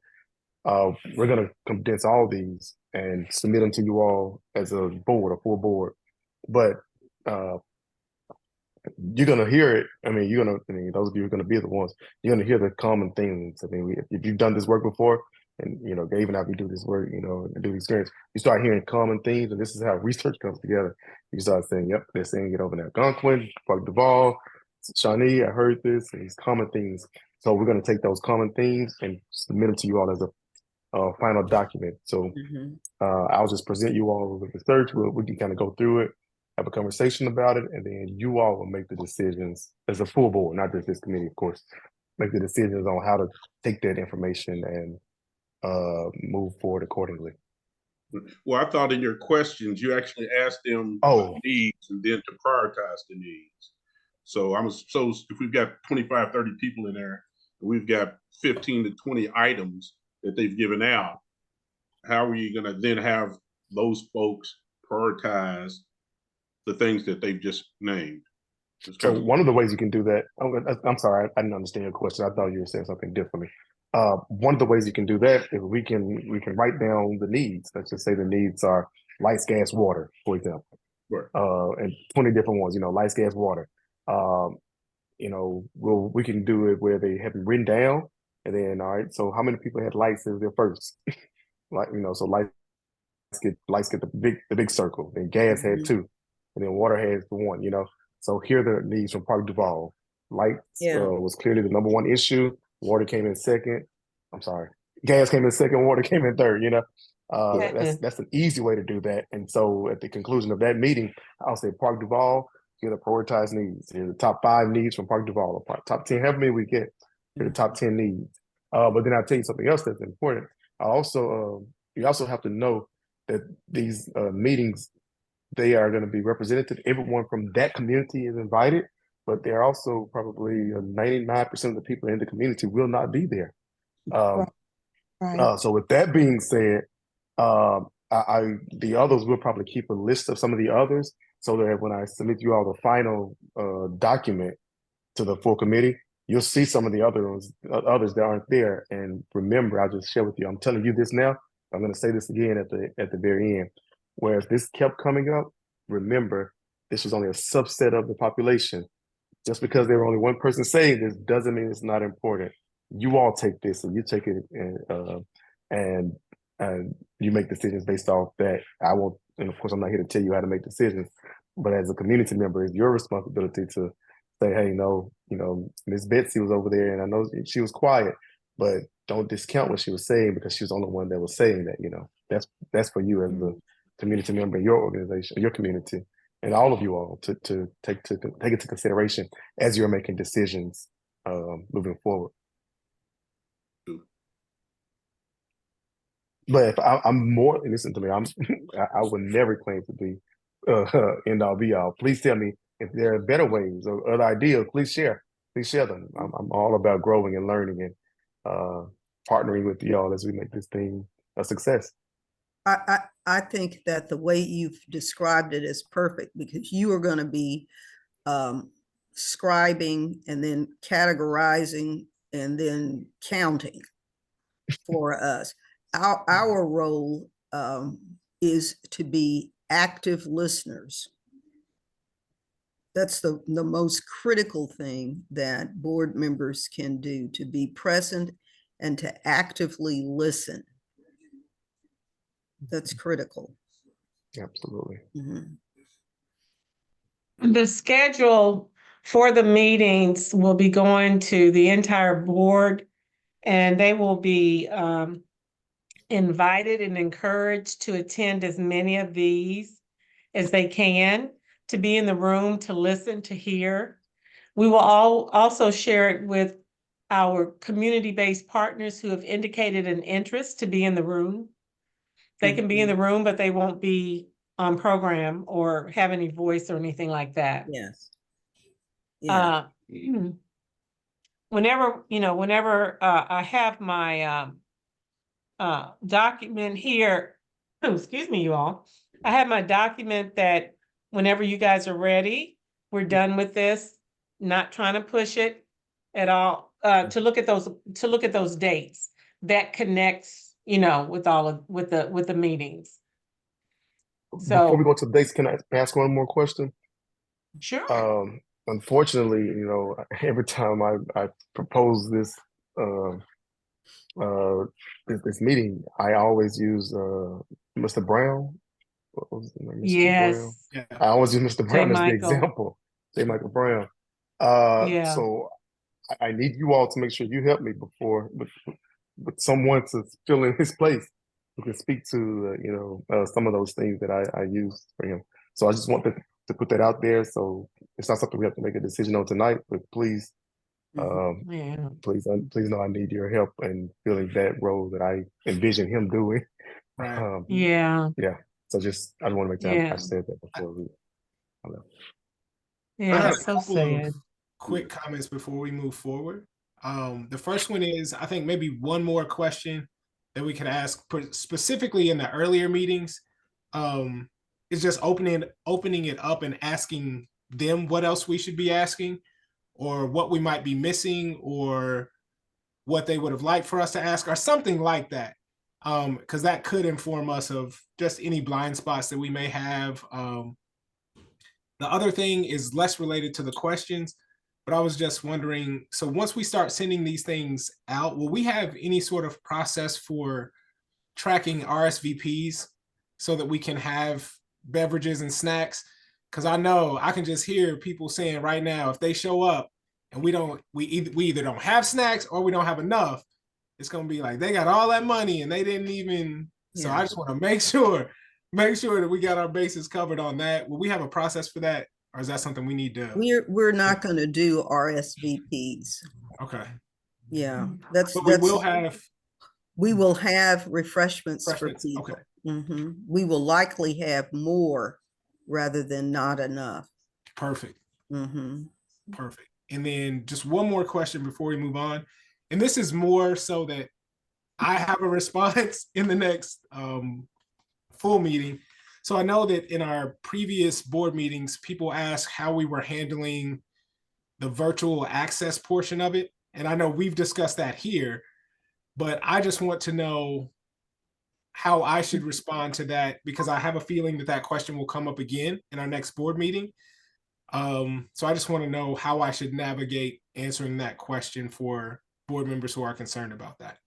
we're going to condense all these and submit them to you all as a board, a full board. But you're going to hear it. I mean, those of you who are going to be the ones, you're going to hear the common things. I mean, if you've done this work before, and, Dave and I, we do this work, and do the experience, you start hearing common themes, and this is how research comes together. You start saying, yep, they're saying it over there. Algonquin, Park Duval, Shawnee, I heard this, and these common themes. So we're going to take those common themes and submit them to you all as a final document. So Mhm. I'll just present you all with the research. We can kind of go through it, have a conversation about it, and then you all will make the decisions as a full board, not just this committee, of course, make the decisions on how to take that information and move forward accordingly. Well, I thought in your questions, you actually asked them Oh. needs and then to prioritize the needs. So if we've got 25, 30 people in there, and we've got 15 to 20 items that they've given out, how are you going to then have those folks prioritize the things that they've just named? So one of the ways you can do that, I'm sorry, I didn't understand your question. I thought you were saying something differently. One of the ways you can do that is we can write down the needs. Let's just say the needs are lights, gas, water, for example. Right. And 20 different ones, lights, gas, water. We can do it where they have them written down, and then, all right, so how many people had lights as their first? So lights get the big circle, then gas had 2, and then water has the 1, So here are the needs from Park Duval. Lights was clearly the number 1 issue. Water came in second. I'm sorry. Gas came in second, water came in third, That's an easy way to do that. And so at the conclusion of that meeting, I'll say Park Duval, here are the prioritized needs. Here are the top 5 needs from Park Duval, top 10, however many we get. the top 10 needs. But then I'll tell you something else that's important. You also have to know that these meetings, they are going to be representative. Everyone from that community is invited, but there are also probably 99% of the people in the community will not be there. Right. So with that being said, the others will probably keep a list of some of the others so that when I submit you all the final document to the full committee, you'll see some of the others that aren't there. And remember, I'll just share with you, I'm telling you this now, I'm going to say this again at the very end. Whereas this kept coming up, remember, this was only a subset of the population. Just because there were only one person saying this doesn't mean it's not important. You all take this and you take it and you make decisions based off that. I won't, and of course, I'm not here to tell you how to make decisions, but as a community member, it's your responsibility to say, hey, no, Miss Betsy was over there and I know she was quiet, but don't discount what she was saying because she was the only one that was saying that, that's for you as the community member in your organization, your community, and all of you all to take into consideration as you're making decisions moving forward. But if I'm more, listen to me, I would never claim to be end all be all. Please tell me if there are better ways or other ideas. Please share them. I'm all about growing and learning and partnering with y'all as we make this thing a success. I think that the way you've described it is perfect because you are going to be scribing and then categorizing and then counting for us. Our role is to be active listeners. That's the most critical thing that board members can do, to be present and to actively listen. That's critical. Absolutely. Mm-hmm. The schedule for the meetings will be going to the entire board, and they will be invited and encouraged to attend as many of these as they can, to be in the room, to listen, to hear. We will also share it with our community-based partners who have indicated an interest to be in the room. They can be in the room, but they won't be on program or have any voice or anything like that. Yes. Yeah. Whenever I have my document here, excuse me, you all, I have my document that whenever you guys are ready, we're done with this, not trying to push it at all, to look at those dates that connects, with the meetings. So before we go to the dates, can I ask one more question? Sure. Unfortunately, every time I propose this this meeting, I always use Mr. Brown. What was his name? Mr. Yes. Brown. Yeah. I always use Mr. Brown as the Michael. example. J. Michael Brown. Yeah. So I need you all to make sure you help me with someone to fill in his place who can speak to some of those things that I use for him. So I just want to put that out there. So it's not something we have to make a decision on tonight, but please, please know I need your help in filling that role that I envision him doing. Right. Yeah. So I just want to make sure I said that before we. Yeah. I had a So couple sad. of quick comments before we move forward. The first one is, I think maybe one more question that we could ask specifically in the earlier meetings, is just opening it up and asking them what else we should be asking, or what we might be missing, or what they would have liked for us to ask, or something like that. Because that could inform us of just any blind spots that we may have. The other thing is less related to the questions, but I was just wondering, so once we start sending these things out, will we have any sort of process for tracking RSVPs so that we can have beverages and snacks? Because I know I can just hear people saying right now, if they show up and we either don't have snacks or we don't have enough, it's going to be like they got all that money and they didn't even. So I just want to make sure that we got our bases covered on that. Will we have a process for that, or is that something we need to? We're not going to do RSVPs. Okay. Yeah, that's, But we will have we will have refreshments for refreshments. Okay, people. We will likely have more rather than not enough. perfect. Mhm. Perfect. And then just one more question before we move on. And this is more so that I have a response in the next full meeting. So I know that in our previous board meetings, people asked how we were handling the virtual access portion of it. And I know we've discussed that here, but I just want to know how I should respond to that, because I have a feeling that that question will come up again in our next board meeting. So I just want to know how I should navigate answering that question for board members who are concerned about that.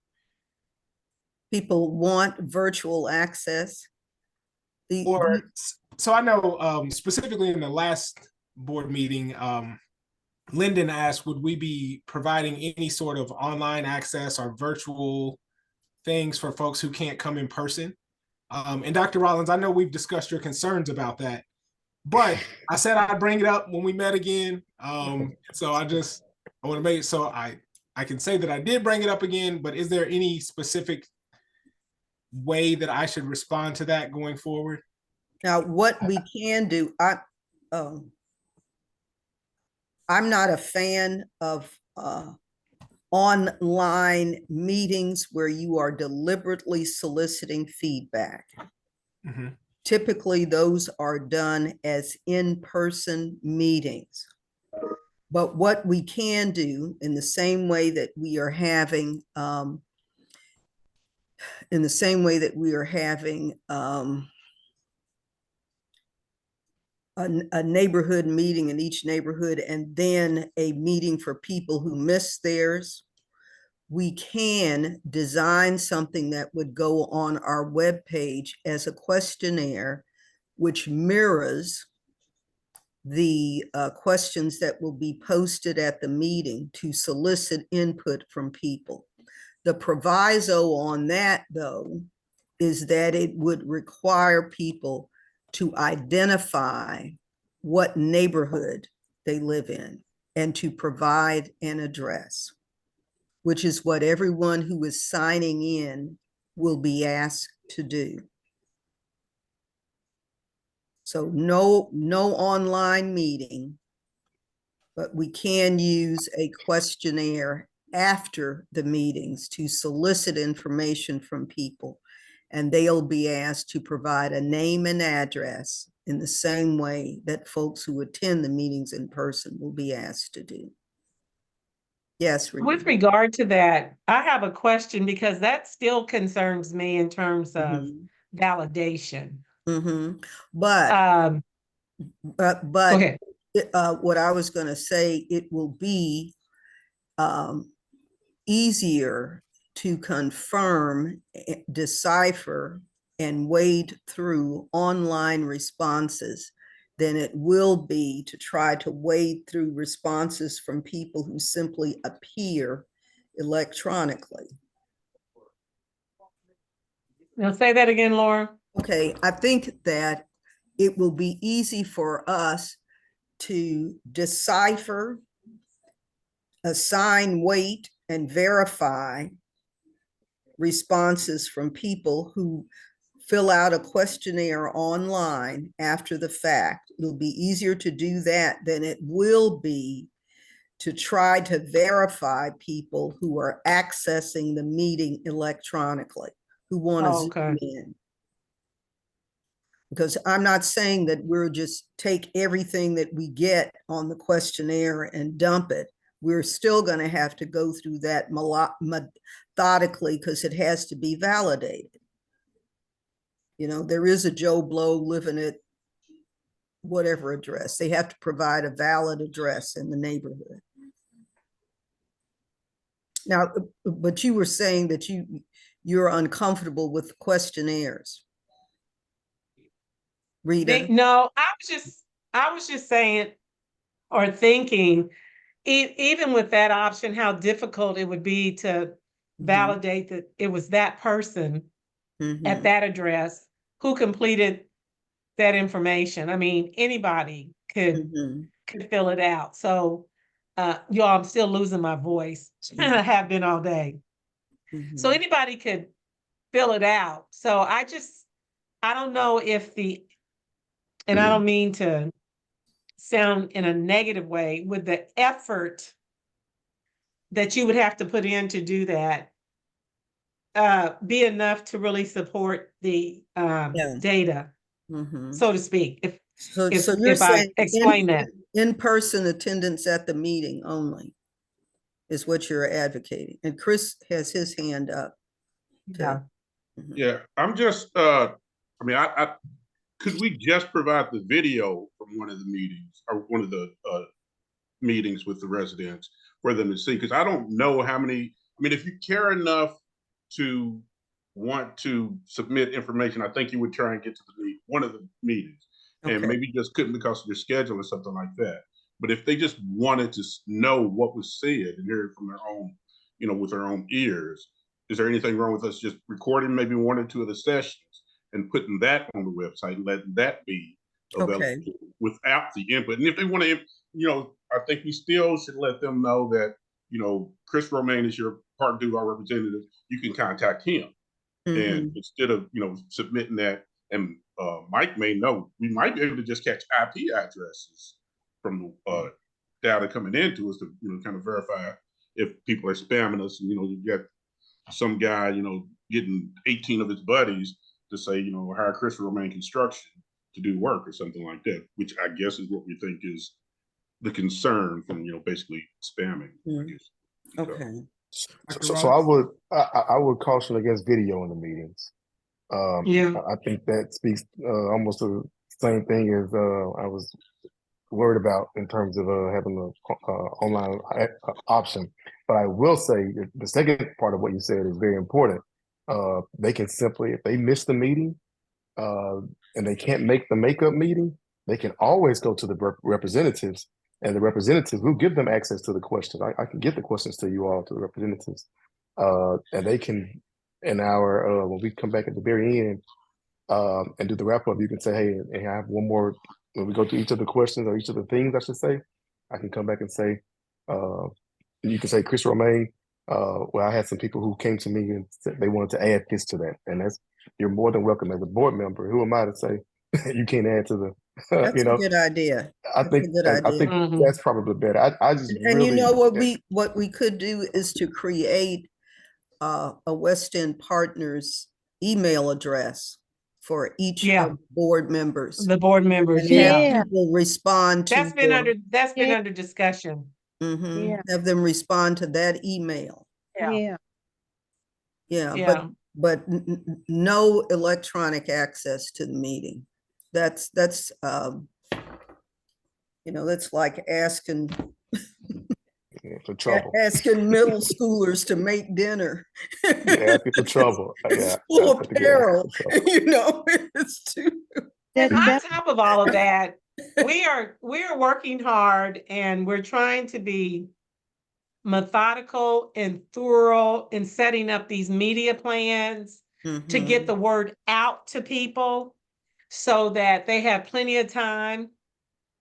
People want virtual access. So I know specifically in the last board meeting, Lyndon asked, would we be providing any sort of online access or virtual things for folks who can't come in person? And Dr. Rollins, I know we've discussed your concerns about that, but I said I'd bring it up when we met again. So I want to make it so I can say that I did bring it up again, but is there any specific way that I should respond to that going forward? Now, what we can do, I'm not a fan of online meetings where you are deliberately soliciting feedback. Mm-hmm. Typically, those are done as in-person meetings. But what we can do in the same way that we are having, a neighborhood meeting in each neighborhood and then a meeting for people who miss theirs, we can design something that would go on our webpage as a questionnaire, which mirrors the questions that will be posted at the meeting to solicit input from people. The proviso on that, though, is that it would require people to identify what neighborhood they live in and to provide an address, which is what everyone who is signing in will be asked to do. So no online meeting, but we can use a questionnaire after the meetings to solicit information from people, and they'll be asked to provide a name and address in the same way that folks who attend the meetings in person will be asked to do. Yes. With regard to that, I have a question because that still concerns me in terms of validation. But Go ahead. What I was going to say, it will be easier to confirm, decipher, and wade through online responses than it will be to try to wade through responses from people who simply appear electronically. Now say that again, Laura. Okay, I think that it will be easy for us to decipher, assign weight, and verify responses from people who fill out a questionnaire online after the fact. It'll be easier to do that than it will be to try to verify people who are accessing the meeting electronically, who want to zoom in. Because I'm not saying that we're just take everything that we get on the questionnaire and dump it. We're still going to have to go through that methodically because it has to be validated. You know, there is a Joe Blow living at whatever address. They have to provide a valid address in the neighborhood. Now, but you were saying that you're uncomfortable with questionnaires. Rita? No, I was just saying or thinking, even with that option, how difficult it would be to validate that it was that person at that address who completed that information. I mean, anybody could fill it out. So y'all, I'm still losing my voice. I have been all day. So Mhm. anybody could fill it out. So I don't know if and I don't mean to sound in a negative way, with the effort that you would have to put in to do that, be enough to really support the Yeah. data, Mhm. so to speak, So you're if I saying explain that. in-person attendance at the meeting only is what you're advocating. And Chris has his hand up. Yeah. Mhm. Yeah, I'm just, I mean, could we just provide the video from one of the meetings or one of the meetings with the residents for them to see? Because I don't know how many, I mean, if you care enough to want to submit information, I think you would try and get to one of the meetings, and Okay. maybe just couldn't because of their schedule or something like that. But if they just wanted to know what was said and hear it from their own, with their own ears, is there anything wrong with us just recording maybe one or two of the sessions and putting that on the website and letting that be available Okay. without the input? And if they want to, I think we still should let them know that, Chris Romaine is your Park Duval representative. You can contact him. And Mhm. instead of, submitting that, and Mike may know, we might be able to just catch IP addresses from the data coming into us to, kind of verify if people are spamming us. And, you get some guy, getting 18 of his buddies to say, hire Chris Romaine Construction to do work or something like that, which I guess is what we think is the concern from, basically spamming, I Mhm. guess. Okay. So I would caution against video in the meetings. Yeah. I think that speaks almost to the same thing as I was worried about in terms of having the online option. But I will say the second part of what you said is very important. They can simply, if they miss the meeting and they can't make the makeup meeting, they can always go to the representatives, and the representatives will give them access to the questions. I can get the questions to you all, to the representatives, and they can, in our when we come back at the very end and do the wrap up, you can say, hey, and I have one more. When we go through each of the questions or each of the things, I should say, I can come back and say, you can say, Chris Romaine, well, I had some people who came to me and said they wanted to add this to that. And you're more than welcome as a board member. Who am I to say you can't add to the, That's a good idea. I That's a think, good I idea. think Mhm. that's probably better. I just And you really, know what we could do is to create a West End Partners email address for each Yeah. of the board members The board members, and have yeah. people respond to That's been under discussion. Mhm. Have them respond to that email. Yeah. Yeah, Yeah. but no electronic access to the meeting. That's that's like asking for trouble. asking middle schoolers to make dinner. Yeah, asking for trouble. It's Yeah, full I of think you're asking peril, for trouble. it's too. And on top of all of that, we're working hard, and we're trying to be methodical and thorough in setting up these media plans to get Mhm. the word out to people so that they have plenty of time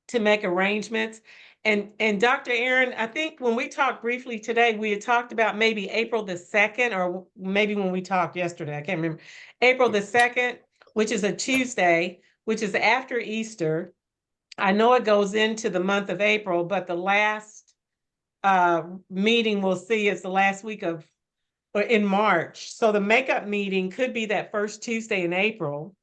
to make arrangements. And Dr. Aaron, I think when we talked briefly today, we had talked about maybe April the 2nd, or maybe when we talked yesterday, I can't remember. April the 2nd, which is a Tuesday, which is after Easter. I know it goes into the month of April, but the last meeting we'll see is the last week of, or in March. So the makeup meeting could be that first Tuesday in April,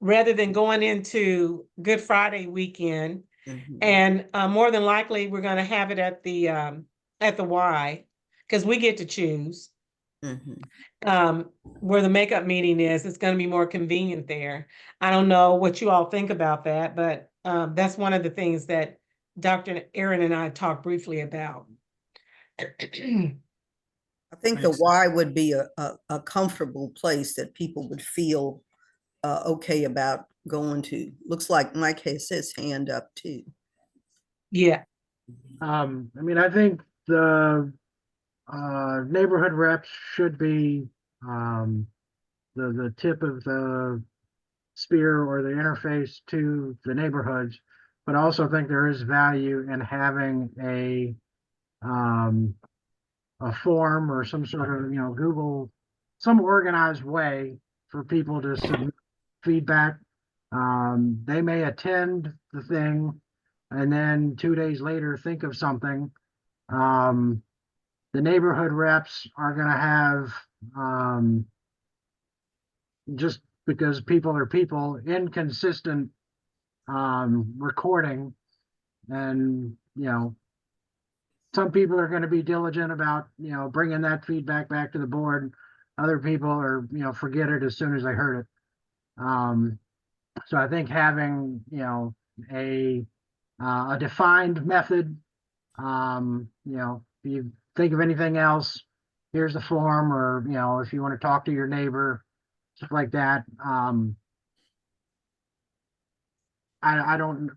rather than going into Good Friday weekend. Mhm. And more than likely, we're going to have it at the Y, because we get to choose Mhm. where the makeup meeting is. It's going to be more convenient there. I don't know what you all think about that, but that's one of the things that Dr. Aaron and I talked briefly about. I think the Makes sense. Y would be a comfortable place that people would feel okay about going to. Looks like Mike has his hand up too. Yeah. I mean, I think the neighborhood reps should be the tip of the spear or the interface to the neighborhoods. but I also think there is value in having a form or some sort of, Google, some organized way for people to submit feedback. They may attend the thing and then 2 days later think of something. The neighborhood reps are going to have, just because people are people, inconsistent recording. And, some people are going to be diligent about, bringing that feedback back to the board. Other people are, forget it as soon as they heard it. So I think having, a defined method, if you think of anything else, here's the form, or, if you want to talk to your neighbor, stuff like that. I don't.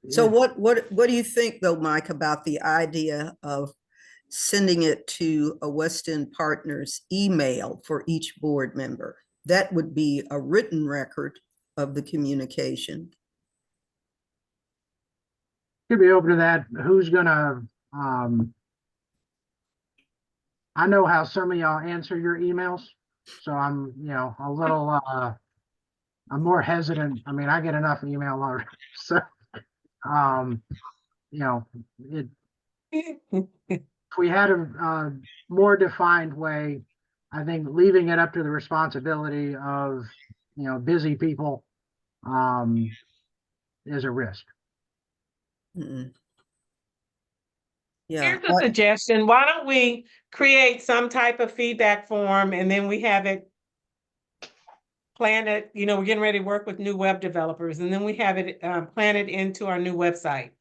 So what do you think though, Mike, about the idea of sending it to a West End Partners email for each board member? That would be a written record of the communication. Could be open to that. Who's gonna, I know how some of y'all answer your emails, so I'm, a little, I'm more hesitant. I mean, I get enough email already, so, if we had a more defined way, I think leaving it up to the responsibility of, busy people, is a risk. Mm-mm. Yeah. Here's a suggestion. Why don't we create some type of feedback form and then we have it planted, we're getting ready to work with new web developers, and then we have it planted into our new website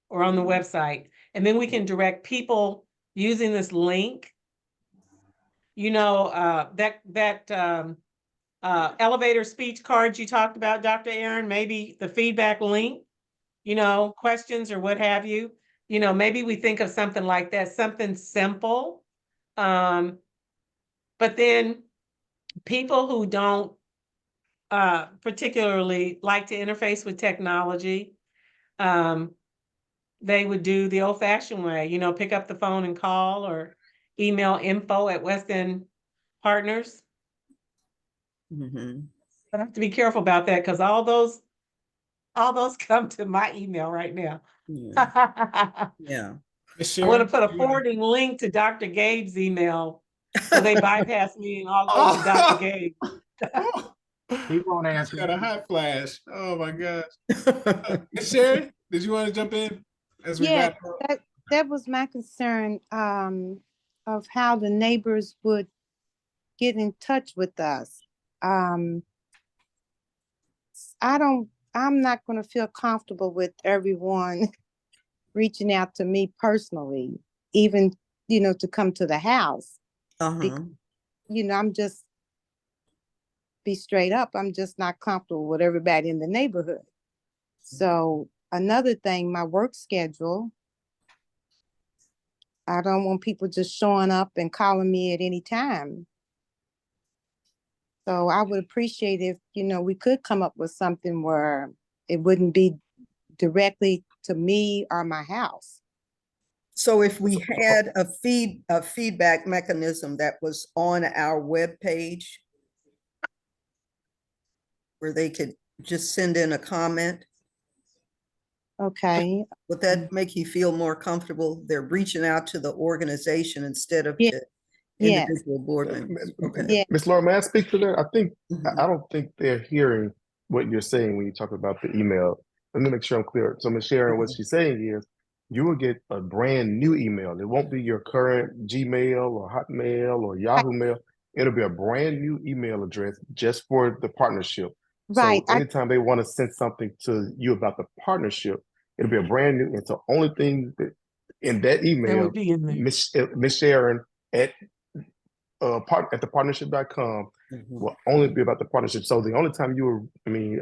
or on the website. And then we can direct people using this link, that elevator speech cards you talked about, Dr. Aaron, maybe the feedback link, questions or what have you. Maybe we think of something like that, something simple. But then people who don't particularly like to interface with technology, they would do the old-fashioned way, pick up the phone and call, or email info@West End Partners. Mm-hmm. I have to be careful about that because all those come to my email right now. Yeah. Yeah. I want to put a forwarding link to Dr. Gabe's email, so they bypass me and all go to Dr. Gabe. He won't answer. Got a hot flash. Oh my gosh. Ms. Sherry, did you want to jump in as we wrap up? That was my concern, of how the neighbors would get in touch with us. I'm not going to feel comfortable with everyone reaching out to me personally, even, to come to the house. Uh-huh. I'm just, be straight up, I'm just not comfortable with everybody in the neighborhood. So another thing, my work schedule, I don't want people just showing up and calling me at any time. So I would appreciate if, we could come up with something where it wouldn't be directly to me or my house. So if we had a feedback mechanism that was on our webpage, where they could just send in a comment, Okay. would that make you feel more comfortable? They're reaching out to the organization instead of Yeah. to Yes. individual board members. Okay. Yeah. Ms. Laura, may I speak to that? I think Mhm. I don't think they're hearing what you're saying when you talk about the email. Let me make sure I'm clear. So Ms. Sharon, what she's saying is you will get a brand new email. It won't be your current Gmail or Hotmail or Yahoo Mail. It'll be a brand new email address just for the partnership. Right. So anytime they want to send something to you about the partnership, it'll be a brand new. And so only thing that in that That email, would be in there. Ms. Sharon at the partnership.com Mhm. will only be about the partnership. So the only time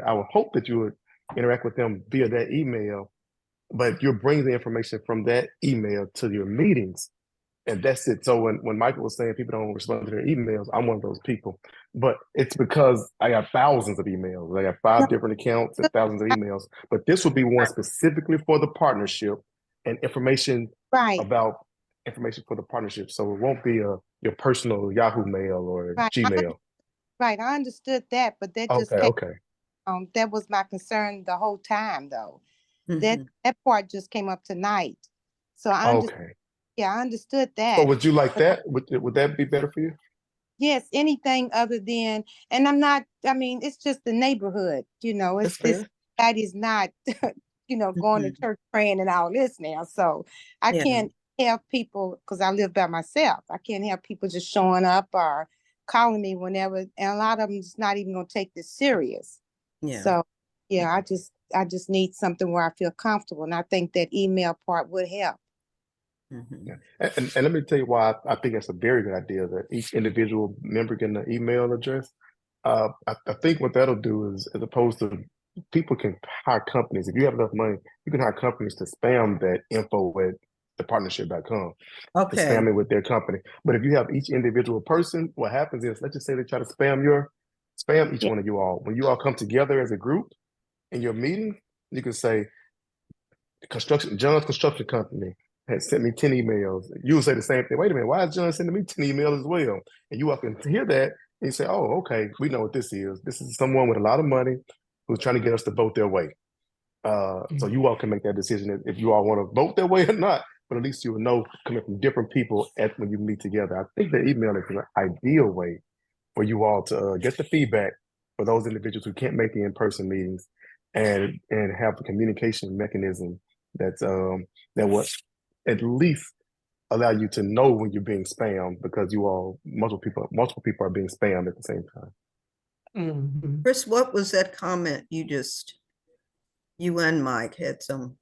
I would hope that you would interact with them via that email, but you'll bring the information from that email to your meetings. And that's it. So when Michael was saying people don't respond to their emails, I'm one of those people. But it's because I got thousands of emails. I got 5 different accounts and thousands of emails. But this would be one specifically for the partnership and information Right, about information for the partnership. So it won't be your personal Yahoo mail or right, Gmail. right. I understood that, but that just Okay, came, okay. that was my concern the whole time though. That Mhm. that part just came up tonight. So I understood, Okay. yeah, I understood So that. would you like But that? Would that be better for you? yes, anything other than, and I'm not, I mean, it's just the neighborhood, That's it's fair. that is not, going to Mhm. church praying and all this now. So I Yeah, can't have people, because I live by myself. I can't have people just showing up or calling me whenever, and a lot of them is not even gonna take this serious. yeah. So yeah, I just need something where I feel comfortable, and I think that email part would help. Mhm. Yeah. And let me tell you why I think it's a very good idea that each individual member getting an email address. I think what that'll do is, as opposed to people can hire companies, if you have enough money, you can hire companies to spam that info at thepartnership.com to Okay, spam it with their company. But if you have each individual person, what happens is, let's just say they try to spam each Yeah, one of you all. When you all come together as a group in your meeting, you can say, John's construction company has sent me 10 emails. You would say the same thing. Wait a minute, why is John sending me 10 emails as well? And you all can hear that and you say, oh, okay, we know what this is. This is someone with a lot of money who's trying to get us to vote their way. So you all can make that decision if you all want to vote their way or not, but at least you will know coming from different people when you meet together. I think the email is an ideal way for you all to get the feedback for those individuals who can't make the in-person meetings and have a communication mechanism that will at least allow you to know when you're being spammed because multiple people are being spammed at the same time. Mhm. Chris, what was that comment you and Mike had some?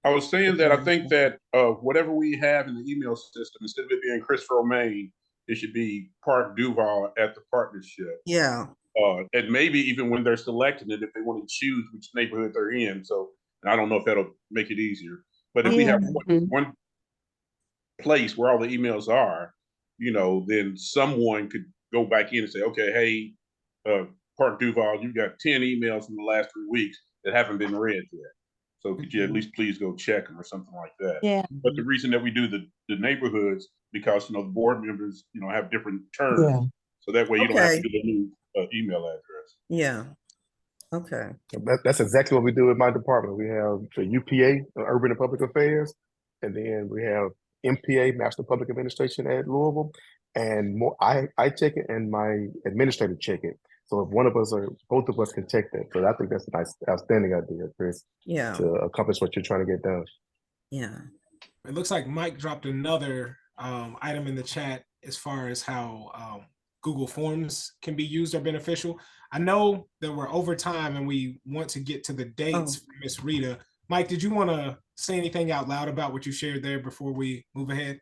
I was saying that I think that whatever we have in the email system, instead of it being Christopher Romaine, it should be Park Duval at the partnership. Yeah, And maybe even when they're selecting it, if they want to choose which neighborhood they're in. So, and I don't know if that'll make it easier. But if we have okay. one place where all the emails are, then someone could go back in and say, okay, hey, Park Duval, you got 10 emails in the last 3 weeks that haven't been read yet. So could you at Mhm. least please go check them or something like that? yeah, But the reason that we do the neighborhoods, because the board members, have different Yeah. terms. So that way you don't have to Okay, do the new email address. yeah, okay. That's exactly what we do in my department. We have the UPA, Urban and Public Affairs, and then we have MPA, Master Public Administration at Louisville, and more. I check it, and my administrator check it. So if one of us or both of us can check that, so I think that's a nice, outstanding idea, Chris, Yeah, to accomplish what you're trying to get done. yeah. It looks like Mike dropped another item in the chat as far as how Google Forms can be used or beneficial. I know that we're over time and we want to get to the dates for Miss Rita. Mike, did you want to say anything out loud about what you shared there before we move ahead?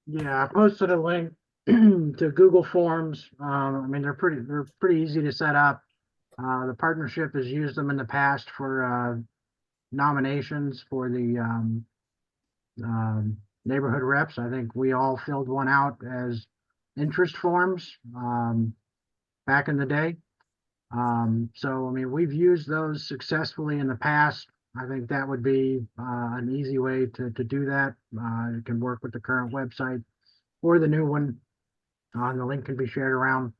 Yeah, I posted a link to Google Forms. I mean, they're pretty easy to set up. The partnership has used them in the past for nominations for the neighborhood reps. I think we all filled one out as interest forms back in the day. So, I mean, we've used those successfully in the past. I think that would be an easy way to do that. It can work with the current website or the new one. The link can be shared around.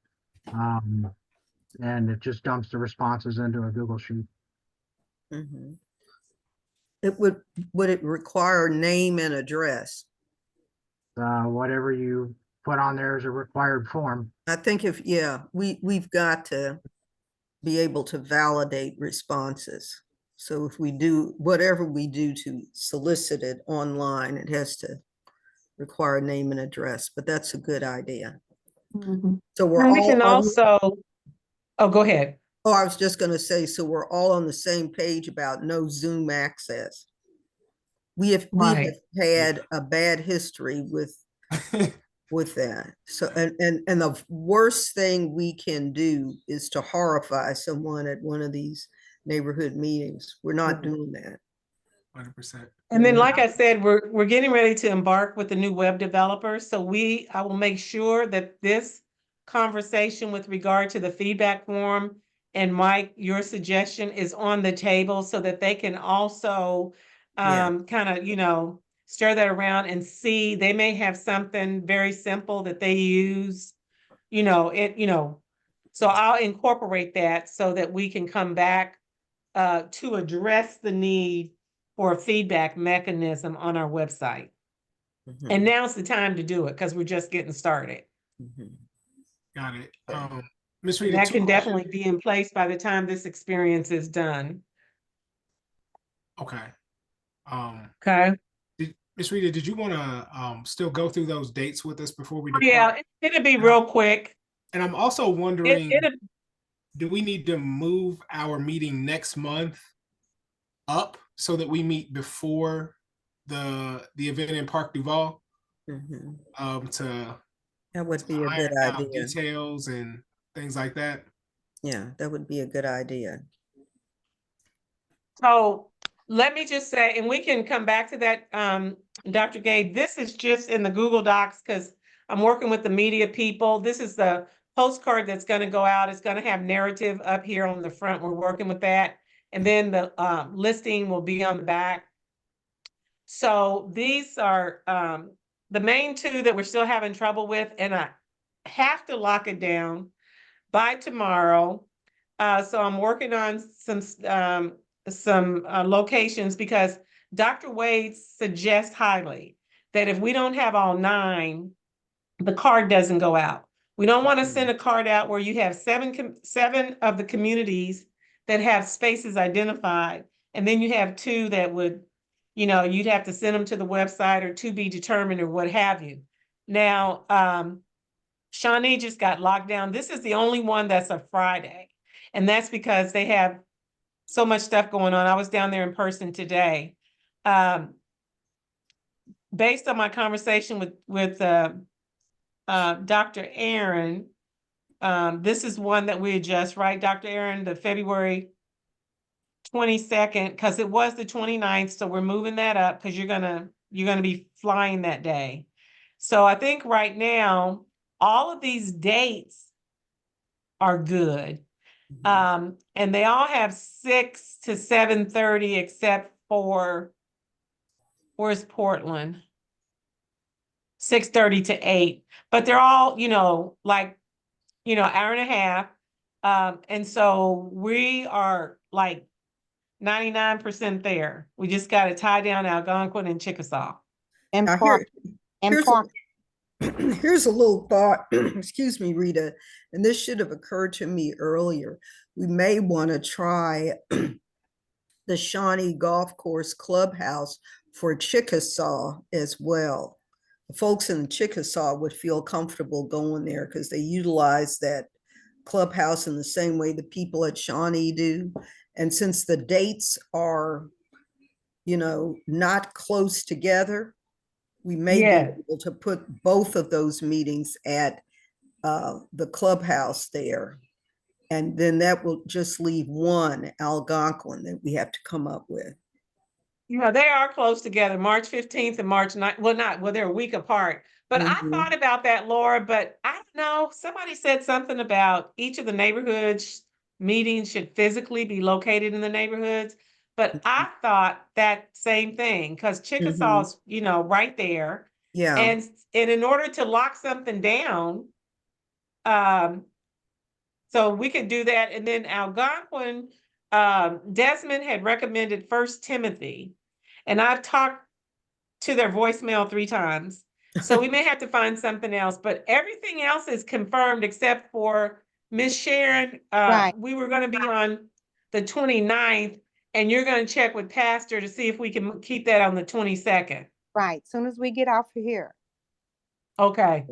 And it just dumps the responses into a Google Sheet. Mhm. Would it require name and address? Whatever you put on there is a required form. I think we've got to be able to validate responses. So if we do, whatever we do to solicit it online, it has to require name and address, but that's a good idea. Mhm. So we're And we all, can also, oh, go ahead. I was just gonna say, so we're all on the same page about no Zoom access. We have Right. had a bad history with that. So, and the worst thing we can do is to horrify someone at one of these neighborhood meetings. We're not doing that. 100%. And then, like I said, we're getting ready to embark with the new web developer. So I will make sure that this conversation with regard to the feedback form and Mike, your suggestion is on the table so that they can also Yeah. kind of, stir that around and see. They may have something very simple that they use, so I'll incorporate that so that we can come back to address the need for a feedback mechanism on our website. Mhm, And now's the time to do it because we're just getting started. mhm. Got it. Okay. Miss And Rita, that two can questions. definitely be in place by the time this experience is done. Okay. Okay. Miss Rita, did you want to still go through those dates with us before we depart? Yeah, it'll be real quick. And I'm also wondering, It'll do we need to move our meeting next month up so that we meet before the event in Park Duval Mhm. to That would be a iron good out idea. details and things like that? Yeah, that would be a good idea. So let me just say, and we can come back to that, Dr. Gay, this is just in the Google Docs because I'm working with the media people. This is the postcard that's going to go out. It's going to have narrative up here on the front. We're working with that. And then the listing will be on the back. So these are the main two that we're still having trouble with, and I have to lock it down by tomorrow. So I'm working on some locations because Dr. Wade suggests highly that if we don't have all 9, the card doesn't go out. We don't want to send a card out where you have 7 of the communities that have spaces identified, and then you have 2 that would, you'd have to send them to the website or to be determined or what have you. Now, Shawnee just got locked down. This is the only one that's a Friday. And that's because they have so much stuff going on. I was down there in person today. Based on my conversation with Dr. Aaron, this is one that we adjust, right, Dr. Aaron, the February 22nd, because it was the 29th. So we're moving that up because you're gonna be flying that day. So I think right now, all of these dates are good. And they all have 6 to 7:30, except for, where's Portland? 6:30 to 8, but they're all, hour and a half. And so we are like 99% there. We just got to tie down Algonquin and Chickasaw. And Now park, and here's park. here's a little thought, excuse me, Rita, and this should have occurred to me earlier. We may want to try the Shawnee Golf Course Clubhouse for Chickasaw as well. The folks in Chickasaw would feel comfortable going there because they utilize that clubhouse in the same way the people at Shawnee do. And since the dates are, not close together, we may be able to put both of those meetings at the clubhouse there. And then that will just leave one Algonquin that we have to come up with. They are close together, March 15th and March 9th. Well, they're a week apart. But I thought about that, Laura, but I don't know. Somebody said something about each of the neighborhoods meetings should physically be located in the neighborhoods. But I thought that same thing because Chickasaw's, right there. Yeah. And in order to lock something down, so we could do that. And then Algonquin, Desmond had recommended First Timothy, and I've talked to their voicemail 3 times. So we may have to find something else, but everything else is confirmed except for Miss Sharon. Right. We were going to be on the 29th, and you're going to check with Pastor to see if we can keep that on the 22nd. Right, soon as we get off of here. Okay.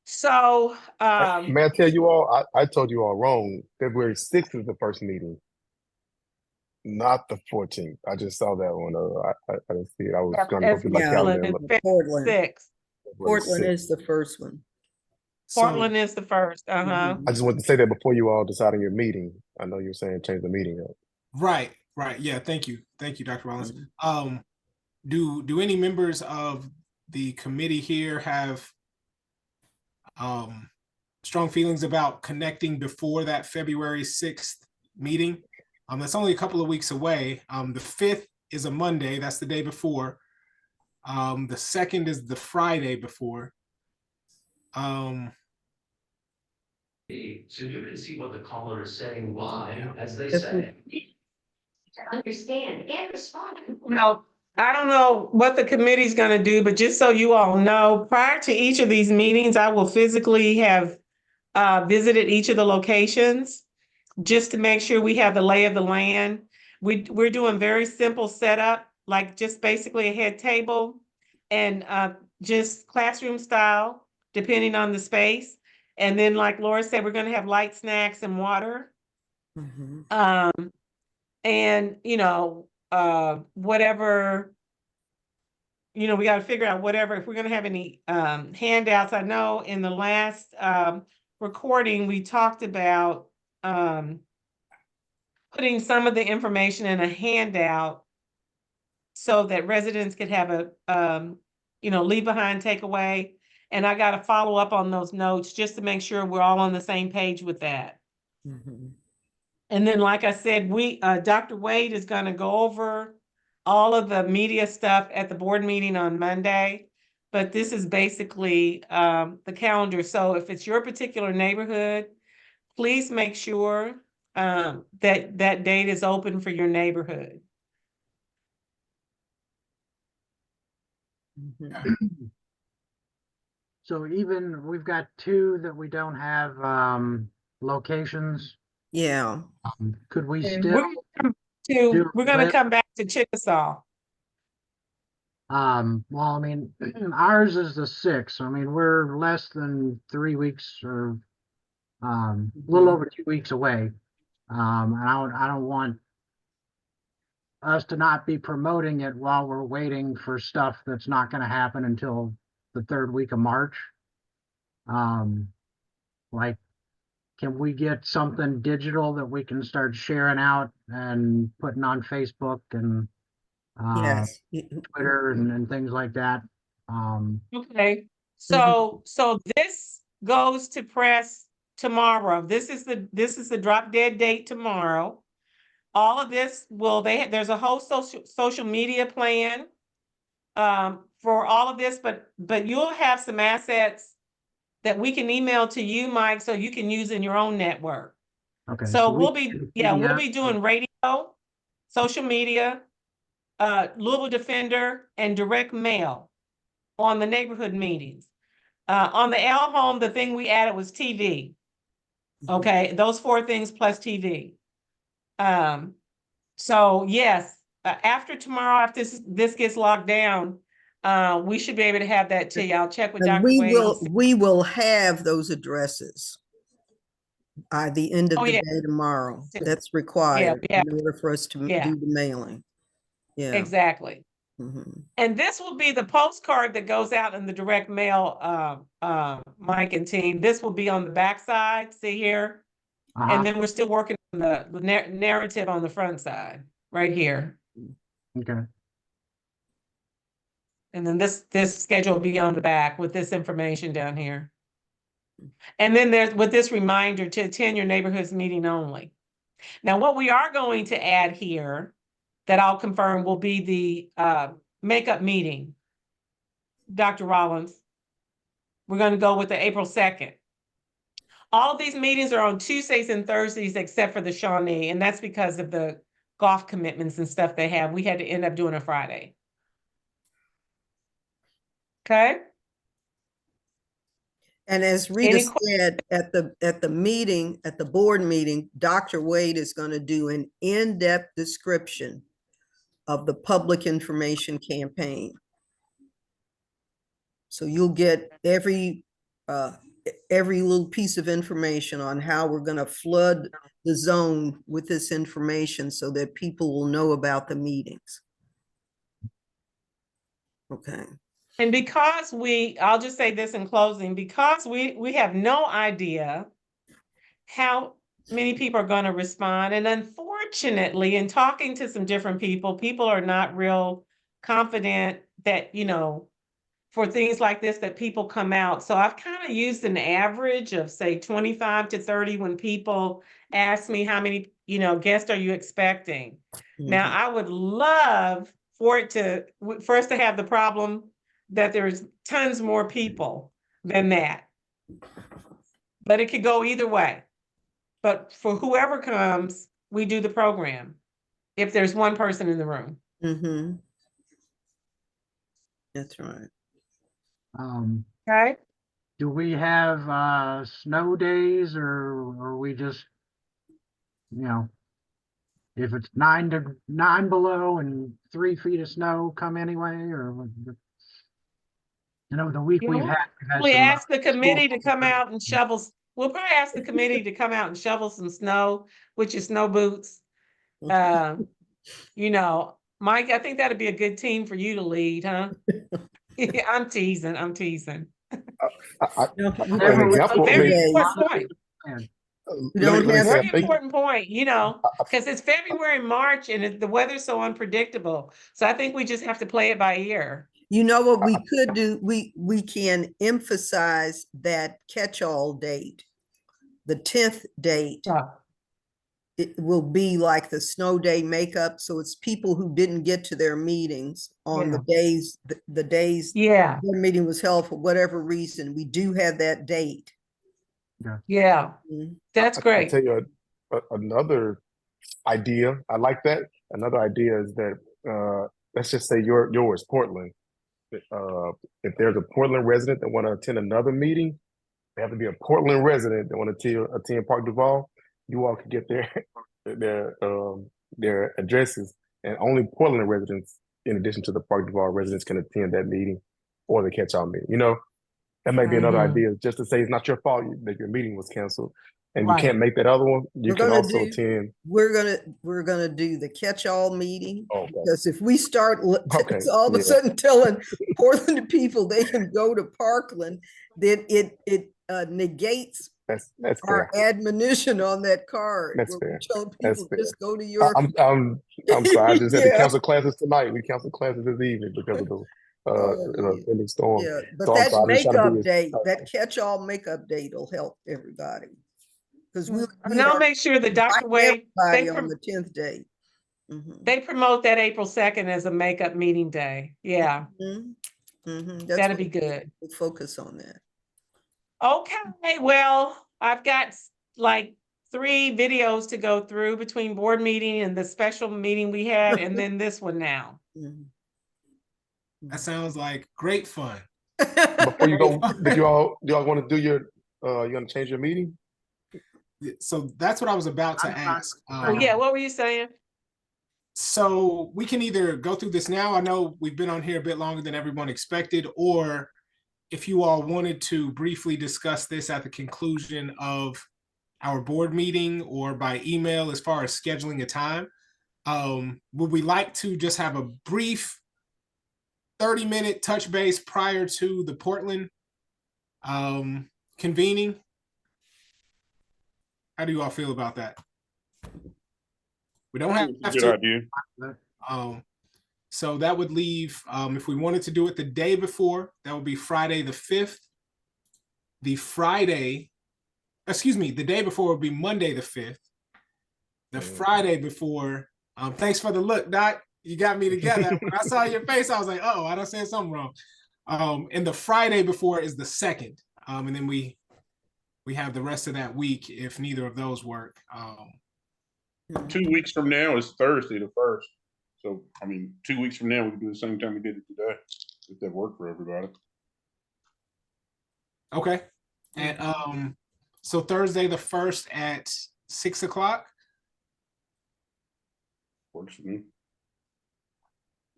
So, may I tell you all, I told you all wrong. February 6th is the first meeting, not the 14th. I just saw that one. I didn't see it. I was trying to go through my calendar. and look. Portland. 6. Portland 6th. is the first one. Portland is the first. I just wanted to say that before you all decide on your meeting. I know you're saying change the meeting up. Right. Right. Yeah. Thank you. Thank you, Dr. Rollins. Do any members of the committee here have strong feelings about connecting before that February 6th meeting? That's only a couple of weeks away. The 5th is a Monday. That's the day before. The 2nd is the Friday before. So you can see what the caller is saying live, as they Yes, say. Understand and respond. Well, I don't know what the committee's gonna do, but just so you all know, prior to each of these meetings, I will physically have visited each of the locations just to make sure we have the lay of the land. We're doing very simple setup, like just basically a head table and just classroom style, depending on the space. And then, like Laura said, we're gonna have light snacks and water. And whatever, we got to figure out whatever, if we're going to have any handouts. I know in the last recording, we talked about putting some of the information in a handout so that residents could have a, leave behind takeaway. And I got to follow up on those notes just to make sure we're all on the same page with that. And then, like I said, Dr. Wade is going to go over all of the media stuff at the board meeting on Monday. But this is basically the calendar. So if it's your particular neighborhood, please make sure that date is open for your neighborhood. So even we've got 2 that we don't have locations. Yeah. Could we And still we're going to come back to Chickasaw. well, I mean, ours is the 6th. I mean, we're less than 3 weeks or a little over 2 weeks away. And I don't want us to not be promoting it while we're waiting for stuff that's not going to happen until the 3rd week of March. Like, can we get something digital that we can start sharing out and putting on Facebook and Yes. Twitter and things like that? Okay, so this goes to press tomorrow. This is the drop dead date tomorrow. All of this there's a whole social media plan for all of this, but you'll have some assets that we can email to you, Mike, so you can use in your own network. Okay. So we'll be doing radio, social media, Louisville Defender, and direct mail on the neighborhood meetings. On the L home, the thing we added was TV. Okay, those 4 things plus TV. So yes, after tomorrow, after this gets locked down, we should be able to have that to you. I'll check with Dr. Wade. We will have those addresses by the end of the day tomorrow. That's required in order for us to do the mailing. Yeah, exactly. And this will be the postcard that goes out in the direct mail, Mike and team. This will be on the backside, see here? And then we're still working on the narrative on the front side, right here. Okay. And then this schedule will be on the back with this information down here. And then there's with this reminder to attend your neighborhood's meeting only. Now, what we are going to add here that I'll confirm will be the makeup meeting. Dr. Rollins, we're going to go with the April 2nd. All of these meetings are on Tuesdays and Thursdays, except for the Shawnee, and that's because of the golf commitments and stuff they have. We had to end up doing a Friday. Okay. And as Rita said at the meeting, at the board meeting, Dr. Wade is going to do an in-depth description of the public information campaign. So you'll get every little piece of information on how we're going to flood the zone with this information so that people will know about the meetings. Okay. And because I'll just say this in closing, because we have no idea how many people are going to respond. And unfortunately, unfortunately, in talking to some different people are not real confident that, for things like this, that people come out. So I've kind of used an average of, say, 25 to 30 when people ask me how many, guests are you expecting? Now, I would love for us to have the problem that there's tons more people than that. But it could go either way. But for whoever comes, we do the program if there's one person in the room. Mm-hmm. That's right. Okay. Do we have snow days, or we just, if it's 9 below and 3 feet of snow come anyway, or the week Yeah, we've we'll had probably some, ask the committee to school- come out and shovel. We'll probably ask the committee to come out and shovel some snow, which is snow boots. Mike, I think that'd be a good team for you to lead, huh? I'm teasing. I, No, for you an don't have example, I Very mean, important point. don't have say, I Very think important point, because it's February, March, and the weather's so unpredictable. So I think we just have to play it by ear. You know what we could do? We can emphasize that catch-all date. The 10th date, it will be like the snow day makeup. So it's people who didn't get to their meetings on the days, the days Yeah, their meeting was held for whatever reason. We do have that date. yeah, Mhm. that's I great. tell you another idea. I like that. Another idea is that let's just say yours, Portland. If there's a Portland resident that want to attend another meeting, they have to be a Portland resident that want to attend Park Duval. You all can get their addresses, and only Portland residents, in addition to the Park Duval residents, can attend that meeting or the catch-all meeting. That may be another idea, just to say it's not your fault that your meeting was canceled, and you can't make that other one. You can also attend. We're gonna do the catch-all meeting, Okay. because if we start Okay, all of a yeah. sudden telling Portland people they can go to Parkland, then it negates That's our fair. admonition on that card. That's where fair. we tell That's people fair. just go to your. I'm sorry. I just had to Yeah. cancel classes tonight. We canceled classes this evening because of the pending storm. Yeah, but So I'm that sorry, I'm just trying to makeup be as- date, that catch-all makeup date will help everybody. Because And I'll make sure that Dr. Wade, everybody on the 10th date. Mhm. they promote that April 2nd as a makeup meeting day. Yeah, Mhm. Mhm. that'd be good. We'll focus on that. Okay, well, I've got like 3 videos to go through between board meeting and the special meeting we had, and then this one now. Mhm. That sounds like great fun. Before you go, do y'all want to do you want to change your meeting? So that's what I was about to I'm fine. ask. Oh, yeah, what were you saying? So we can either go through this now. I know we've been on here a bit longer than everyone expected, or if you all wanted to briefly discuss this at the conclusion of our board meeting or by email as far as scheduling a time. Would we like to just have a brief 30-minute touch base prior to the Portland convening? How do you all feel about that? We don't have Good to. idea. So that would leave, if we wanted to do it the day before, that would be Friday the 5th. The day before would be Monday the 5th. The Friday before, thanks for the look, Doc. You got me together. When I saw your face, I was like, oh, I done said something wrong. And the Friday before is the 2nd. And then we have the rest of that week if neither of those work. 2 weeks from now is Thursday the 1st. So, 2 weeks from now, we can do the same time we did it today, if that worked for everybody. Okay. And so Thursday the 1st at 6 o'clock. Works for me.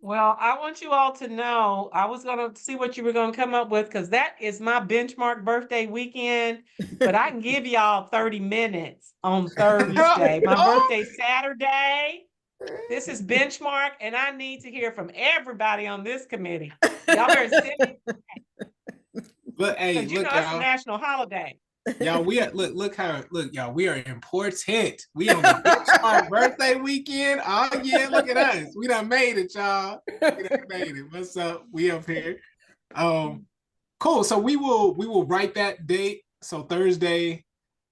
Well, I want you all to know, I was gonna see what you were gonna come up with, because that is my benchmark birthday weekend, but I can give y'all 30 minutes on Thursday. My birthday's Saturday. This is benchmark, and I need to hear from everybody on this committee. Y'all better send me, But hey, because you know look, it's a y'all. national holiday. Y'all, look, y'all, we are important. We on the Benchmark birthday weekend. Oh yeah, look at us. We done made it, y'all. We done made it. What's up? We up here. Cool. So we will write that date. So Thursday,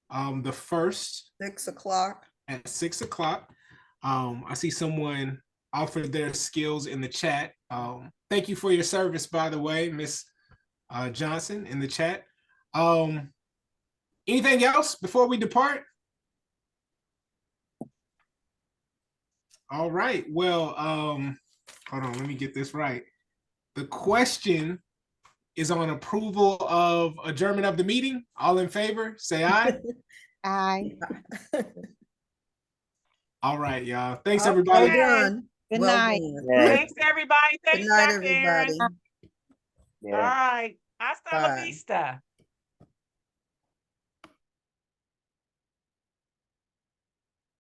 the 1st 6 o'clock. at 6 o'clock. I see someone offered their skills in the chat. Thank you for your service, by the way, Miss Johnson in the chat. Anything else before we depart? All right. Well, hold on, let me get this right. The question is on approval of adjournment of the meeting. All in favor, say aye. Aye. All right, y'all. Thanks, Well everybody. Okay. done. Good Well night. done. Thanks, everybody. Good Thanks, night, Dr. Aaron. everybody. All right. Hasta la Bye. vista.